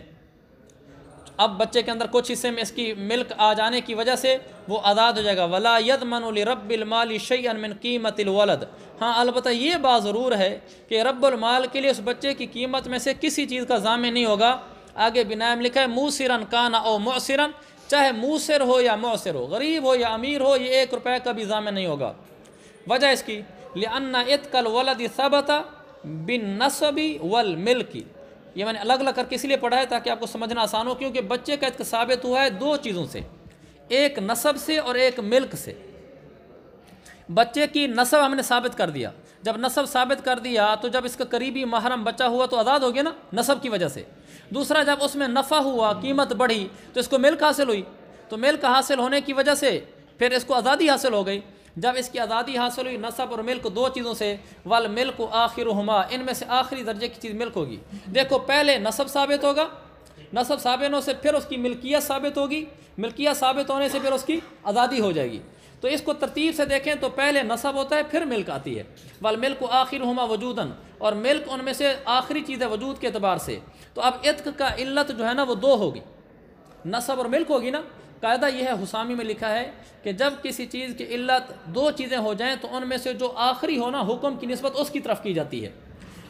اب بچے کے اندر کچھ حصے میں اس کی ملک آ جانے کی وجہ سے وہ آزاد ہو جائے گا۔ وَلَا يَضْمَنُ لِرَبِّ الْمَالِ شَيْئًا مِنْ قِيمَةِ الْوَلَدِ، ہاں البتہ یہ بات ضرور ہے کہ رب المال کے لیے اس بچے کی قیمت میں سے کسی چیز کا ضامن نہیں ہوگا۔ آگے بنا میں لکھا ہے مُوسِرًا كَانَ أَوْ مُعْسِرًا، چاہے موسر ہو یا معسر ہو، غریب ہو یا امیر ہو، یہ 1 روپے کا بھی ضامن نہیں ہوگا۔ وجہ اس کی لِأَنَّ عِتْقَ الْوَلَدِ ثَبَتَ بِالنَّسَبِ وَالْمِلْكِ، یہ میں نے الگ الگ کر کے اس لیے پڑھا ہے تاکہ آپ کو سمجھنا آسان ہو، کیونکہ بچے کا عتق ثابت ہوا ہے 2 چیزوں سے، ایک نسب سے اور ایک ملک سے۔ بچے کی نسب ہم نے ثابت کر دیا، جب نسب ثابت کر دیا تو جب اس کا قریبی محرم بچہ ہوا تو آزاد ہو گیا نا نسب کی وجہ سے۔ دوسرا، جب اس میں نفع ہوا، قیمت بڑھی تو اس کو ملک حاصل ہوئی، تو ملک حاصل ہونے کی وجہ سے پھر اس کو آزادی حاصل ہو گئی۔ جب اس کی آزادی حاصل ہوئی نسب اور ملک 2 چیزوں سے، والملک آخرہما، ان میں سے آخری درجے کی چیز ملک ہوگی۔ دیکھو پہلے نسب ثابت ہوگا، نسب ثابت ہونے سے پھر اس کی ملکیت ثابت ہوگی، ملکیت ثابت ہونے سے پھر اس کی آزادی ہو جائے گی۔ تو اس کو ترتیب سے دیکھیں تو پہلے نسب ہوتا ہے پھر ملک آتی ہے، والملک آخرہما وجوداً، اور ملک ان میں سے آخری چیز ہے وجود کے اعتبار سے۔ تو اب عتق کا علت جو ہے نا وہ 2 ہوگی، نسب اور ملک ہوگی نا۔ قاعدہ یہ ہے، حسامی میں لکھا ہے کہ جب کسی چیز کی علت 2 چیزیں ہو جائیں تو ان میں سے جو آخری ہو نا حکم کی نسبت اس کی طرف کی جاتی ہے۔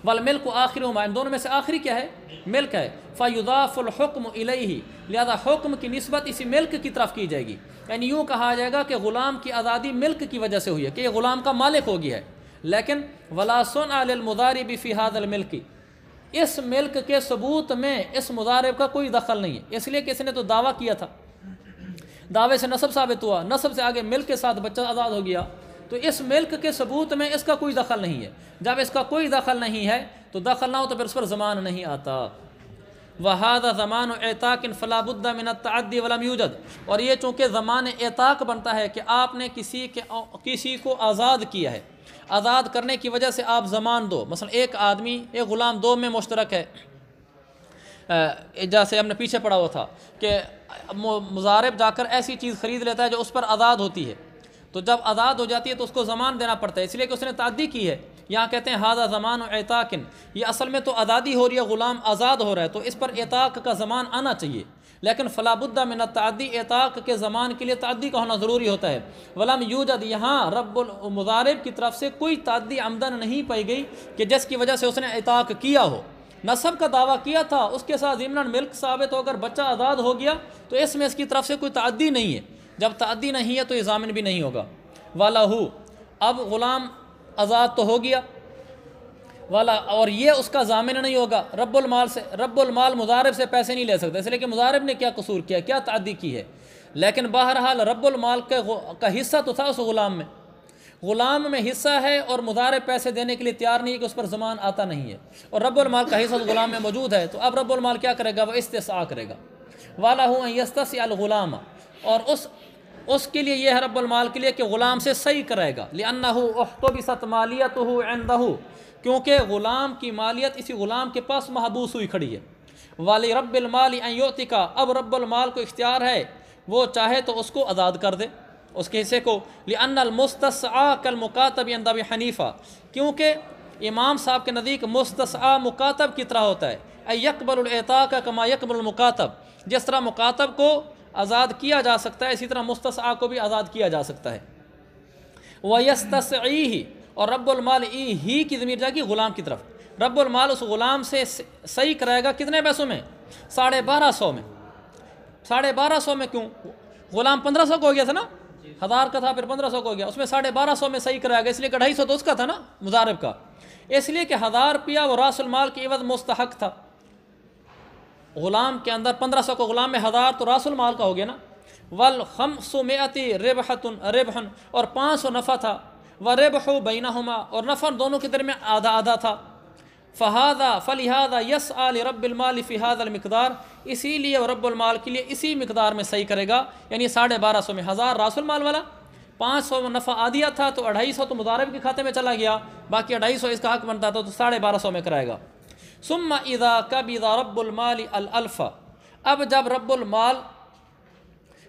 والملک آخرہما، ان دونوں میں سے آخری کیا ہے؟ ملک ہے۔ فیضاف الحکم الیہ، لہذا حکم کی نسبت اسی ملک کی طرف کی جائے گی، یعنی یوں کہا جائے گا کہ غلام کی آزادی ملک کی وجہ سے ہوئی ہے کہ یہ غلام کا مالک ہو گیا ہے۔ لیکن ولا صنع للمضارب فی ھذا الملک، اس ملک کے ثبوت میں اس مضارب کا کوئی دخل نہیں ہے، اس لیے کہ اس نے تو دعویٰ کیا تھا، دعوے سے نسب ثابت ہوا، نسب سے آگے ملک کے ساتھ بچہ آزاد ہو گیا، تو اس ملک کے ثبوت میں اس کا کوئی دخل نہیں ہے۔ جب اس کا کوئی دخل نہیں ہے تو دخل نہ ہو تو پھر اس پر ضمان نہیں آتا۔ وَهَذَا زَمَانُ اعتاق فَلَا بُدَّ مِنَ التَّعَدِّ وَلَمْ يُوجَدْ، اور یہ چونکہ زمان اعتاق بنتا ہے کہ آپ نے کسی کو آزاد کیا ہے، آزاد کرنے کی وجہ سے آپ زمان دو، مثلا ایک آدمی ایک غلام 2 میں مشترک ہے، جیسے ہم نے پیچھے پڑھا ہوا تھا کہ مضارب جا کر ایسی چیز خرید لیتا ہے جو اس پر آزاد ہوتی ہے، تو جب آزاد ہو جاتی ہے تو اس کو ضمان دینا پڑتا ہے، اس لیے کہ اس نے تعدی کی ہے۔ یہاں کہتے ہیں ھذا زمان اعتاق، یہ اصل میں تو آزادی ہو رہی ہے، غلام آزاد ہو رہا ہے، تو اس پر اعتاق کا ضمان آنا چاہیے، لیکن فلا بد من التعدی اعطاق کے زمان کے لیے تعدی کا ہونا ضروری ہوتا ہے۔ ولم یوجد، یہاں رب المضارب کی طرف سے کوئی تعدی عمدن نہیں پائی گئی کہ جس کی وجہ سے اس نے اعطاق کیا ہو۔ نسب کا دعویٰ کیا تھا، اس کے ساتھ ضمناً ملک ثابت ہو کر بچہ آزاد ہو گیا، تو اس میں اس کی طرف سے کوئی تعدی نہیں ہے۔ جب تعدی نہیں ہے تو یہ ضامن بھی نہیں ہوگا۔ وَلَهُ، اب غلام آزاد تو ہو گیا، والا، اور یہ اس کا ضامن نہیں ہوگا۔ رب المال مضارب سے پیسے نہیں لے سکتا، اس لیے کہ مضارب نے کیا قصور کیا، کیا تعدی کی ہے۔ لیکن بہرحال رب المال کا حصہ تو تھا اس غلام میں، غلام میں حصہ ہے، اور مضارب پیسے دینے کے لیے تیار نہیں ہے کہ اس پر ضمان آتا نہیں ہے، اور رب المال کا حصہ غلام میں موجود ہے، تو اب رب المال کیا کرے گا، وہ استسعاء کرے گا۔ وَلَهُ أَن يَسْتَسِعَ الْغُلَامَ، اور اس کے لیے یہ ہے رب المال کے لیے کہ غلام سے صحیح کرے گا۔ لِأَنَّهُ اُحْتُبِسَتْ مَالِيَتُهُ عِنْدَهُ، کیونکہ غلام کی مالیت اسی غلام کے پاس محبوس ہوئی کھڑی ہے۔ وَلِرَبِّ الْمَالِ أَن يُعْتِقَ، اب رب المال کو اختیار ہے، وہ چاہے تو اس کو آزاد کر دے، اس کے حصے کو۔ لِأَنَّ الْمُسْتَسْعَى كَالْمُكَاتَبِ عِنْدَ أَبِي حَنِيفَةَ، کیونکہ امام صاحب کے نزدیک مستسعی مکاتب کی طرح ہوتا ہے۔ أَن يَقْبَلُ الْإِعْتَاقَ كَمَا يَقْبَلُ الْمُكَاتَب، جس طرح مکاتب کو آزاد کیا جا سکتا ہے، اسی طرح مستسعی کو بھی آزاد کیا جا سکتا ہے۔ وَيَسْتَسْعِيهِ، اور رب المال ہی کی ضمیر جائے گی غلام کی طرف۔ رب المال اس غلام سے صحیح کرائے گا، کتنے پیسوں میں، 1250 میں۔ 1250 میں کیوں؟ غلام 1500 کو ہو گیا تھا نا، 1000 کا تھا، پھر 1500 کو ہو گیا، اس میں 1250 میں صحیح کرائے گا، اس لیے کہ 250 تو اس کا تھا نا مضارب کا، اس لیے کہ 1000 روپیہ وہ راس المال کے عوض مستحق تھا۔ غلام کے اندر 1500 کو غلام میں 1000 تو راس المال کا ہو گیا نا۔ وَالْخَمْسُمِائَةِ رِبْحٌ، اور 500 نفع تھا۔ وَرِبْحُ بَيْنَهُمَا، اور نفع دونوں کے درمیان آدھا آدھا تھا۔ فَلِهَذَا يَسْعَى لِرَبِّ الْمَالِ فِي هَذَا الْمِقْدَارِ، اسی لیے وہ رب المال کے لیے اسی مقدار میں صحیح کرے گا، یعنی 1250 میں 1000 راس المال والا، 500 نفع آدھیا تھا، تو 250 تو مضارب کے کھاتے میں چلا گیا، باقی 250 اس کا حق بنتا تھا، تو 1250 میں کرائے گا۔ ثم اذا قبض رب المال الالف، اب جب رب المال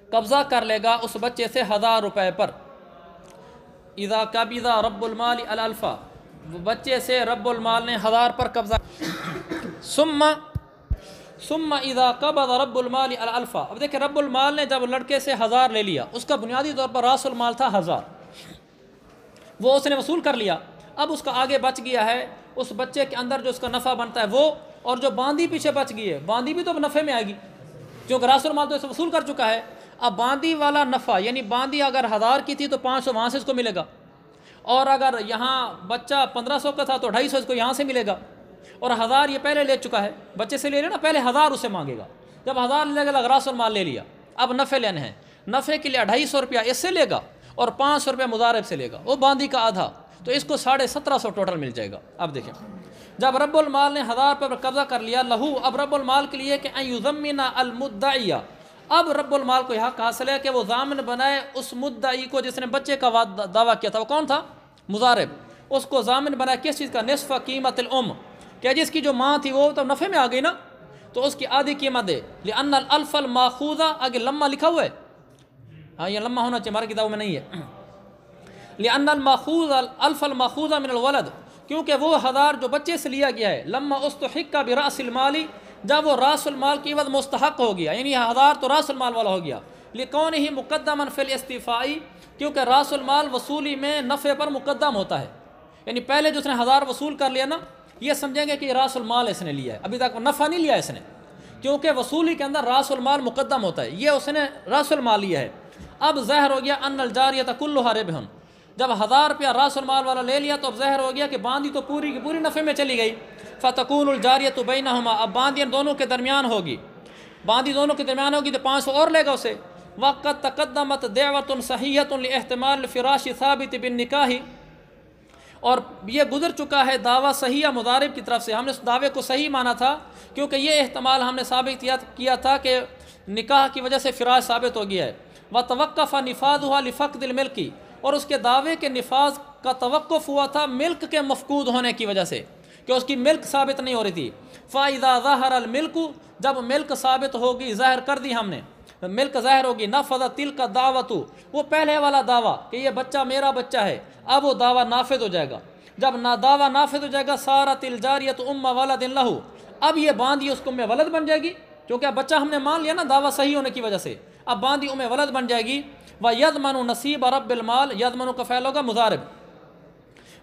قبضہ کر لے گا اس بچے سے 1000 روپے پر، اذا قبض رب المال الالف، بچے سے رب المال نے 1000 پر قبضہ۔ ثم اذا قبض رب المال الالف، اب دیکھیں رب المال نے جب لڑکے سے 1000 لے لیا، اس کا بنیادی طور پر راس المال تھا 1000، وہ اس نے وصول کر لیا، اب اس کا آگے بچ گیا ہے، اس بچے کے اندر جو اس کا نفع بنتا ہے وہ، اور جو باندی پیچھے بچ گئی ہے، باندی بھی تو اب نفع میں آئے گی، کیونکہ راس المال تو اسے وصول کر چکا ہے۔ اب باندی والا نفع، یعنی باندی اگر 1000 کی تھی تو 500 وہاں سے اس کو ملے گا، اور اگر یہاں بچہ 1500 کا تھا تو 250 اس کو یہاں سے ملے گا، اور 1000 یہ پہلے لے چکا ہے، بچے سے لے لینا، پہلے 1000 اسے مانگے گا، جب 1000 لے گا راس المال لے لیا، اب نفع لینے ہیں، نفع کے لیے 250 روپیہ اس سے لے گا اور 500 روپیہ مضارب سے لے گا، وہ باندی کا آدھا، تو اس کو 1750 ٹوٹل مل جائے گا۔ اب دیکھیں جب رب المال نے 1000 پر قبضہ کر لیا، لہو، اب رب المال کے لیے کہ ان یضمن المدعی، اب رب المال کو یہ حق حاصل ہے کہ وہ ضامن بنائے اس مدعی کو جس نے بچے کا دعویٰ کیا تھا، وہ کون تھا، مضارب، اس کو ضامن بنائے کس چیز کا، نصف قیمت الام، کہ جس کی جو ماں تھی وہ تو نفع میں آ گئی نا، تو اس کی آدھی قیمت دے۔ لأن الالف الماخوذہ، آگے لمحہ لکھا ہوا ہے، ہاں یہ لمحہ ہونا چاہیے، ہماری کتابوں میں نہیں ہے۔ لأن الالف الماخوذہ من الولد، کیونکہ وہ 1000 جو بچے سے لیا گیا ہے، لما استحق براس المال، جب وہ راس المال کی عوض مستحق ہو گیا، یعنی 1000 تو راس المال والا ہو گیا، لکونہ مقدما فی الاستیفاء، کیونکہ راس المال وصولی میں نفع پر مقدم ہوتا ہے، یعنی پہلے جو اس نے 1000 وصول کر لیا نا، یہ سمجھیں گے کہ یہ راس المال اس نے لیا ہے، ابھی تک نفع نہیں لیا اس نے، کیونکہ وصولی کے اندر راس المال مقدم ہوتا ہے، یہ اس نے راس المال لیا ہے۔ اب ظاہر ہو گیا ان الجاریۃ کلھا ربح، جب 1000 روپیہ راس المال والا لے لیا تو اب ظاہر ہو گیا کہ باندی تو پوری کی پوری نفع میں چلی گئی، فتکون الجاریۃ بینہما، اب باندی دونوں کے درمیان ہوگی، باندی دونوں کے درمیان ہوگی تو 500 اور لے گا اسے۔ وقت تقدمت دعوۃ صحیحۃ لاحتمال الفراش ثابت بالنکاح، اور یہ گزر چکا ہے دعویٰ صحیح مضارب کی طرف سے، ہم نے اس دعوے کو صحیح مانا تھا کیونکہ یہ احتمال ہم نے ثابت کیا تھا کہ نکاح کی وجہ سے فراش ثابت ہو گیا ہے۔ وتوقف نفاذها لفقد الملک، اور اس کے دعوے کے نفاذ کا توقف ہوا تھا ملک کے مفقود ہونے کی وجہ سے، کہ اس کی ملک ثابت نہیں ہو رہی تھی۔ فَإِذَا ظَهَرَ الْمِلْكُ، جب ملک ثابت ہوگی، ظاہر کر دی ہم نے، ملک ظاہر ہوگی، نفذ تلک الدعوۃ، وہ پہلے والا دعویٰ کہ یہ بچہ میرا بچہ ہے، اب وہ دعویٰ نافذ ہو جائے گا۔ جب دعویٰ نافذ ہو جائے گا، صارت الجاریۃ ام ولد لہ، اب یہ باندھی اس کو میں ولد بن جائے گی، کیونکہ اب بچہ ہم نے مان لیا نا دعویٰ صحیح ہونے کی وجہ سے، اب باندی ولد بن جائے گی۔ وَيَضْمَنُ نَصِيبَ رَبِّ الْمَالِ، یضمن کا فعل ہوگا مضارب،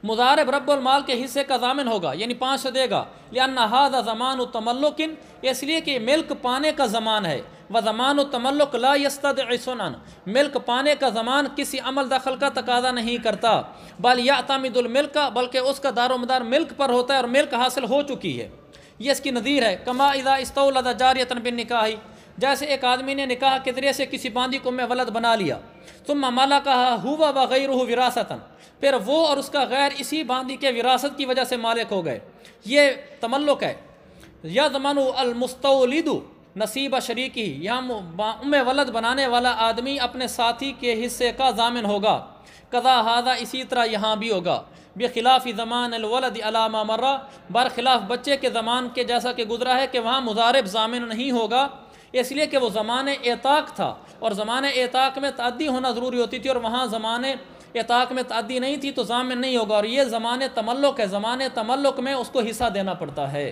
مضارب رب المال کے حصے کا ضامن ہوگا، یعنی 5 دے گا۔ لِأَنَّ هَذَا زَمَانُ تَمَلُّقٍ، اس لیے کہ ملک پانے کا زمان ہے۔ وَزَمَانُ التَّمَلُّقِ لَا يَسْتَدْعِ صُنْعًا، ملک پانے کا زمان کسی عمل دخل کا تقاضا نہیں کرتا۔ بَلْ يَعْتَمِدُ الْمِلْكَ، بلکہ اس کا دار و مدار ملک پر ہوتا ہے اور ملک حاصل ہو چکی ہے۔ یہ اس کی نظیر ہے، کما اذا استولد جاریۃ بالنکاح، جیسے ایک آدمی نے نکاح کے ذریعے سے کسی باندی کو ولد بنا لیا، ثم ملکہا ہوا وغیرہ وراثۃ، پھر وہ اور اس کا غیر اسی باندی کے وراثت کی وجہ سے مالک ہو گئے، یہ تملک ہے۔ یضمن المستولد نصیب شریکی، یہاں ولد بنانے والا آدمی اپنے ساتھی کے حصے کا ضامن ہوگا۔ قضا ھذا، اسی طرح یہاں بھی ہوگا۔ بخلاف زمان الولد علی ما مر، برخلاف بچے کے زمان کے جیسا کہ گزرا ہے کہ وہاں مضارب ضامن نہیں ہوگا، اس لیے کہ وہ زمان اعتاق تھا، اور زمان اعتاق میں تعدی ہونا ضروری ہوتی تھی، اور وہاں زمان اعتاق میں تعدی نہیں تھی تو ضامن نہیں ہوگا، اور یہ زمان تملک ہے، زمان تملک میں اس کو حصہ دینا پڑتا ہے۔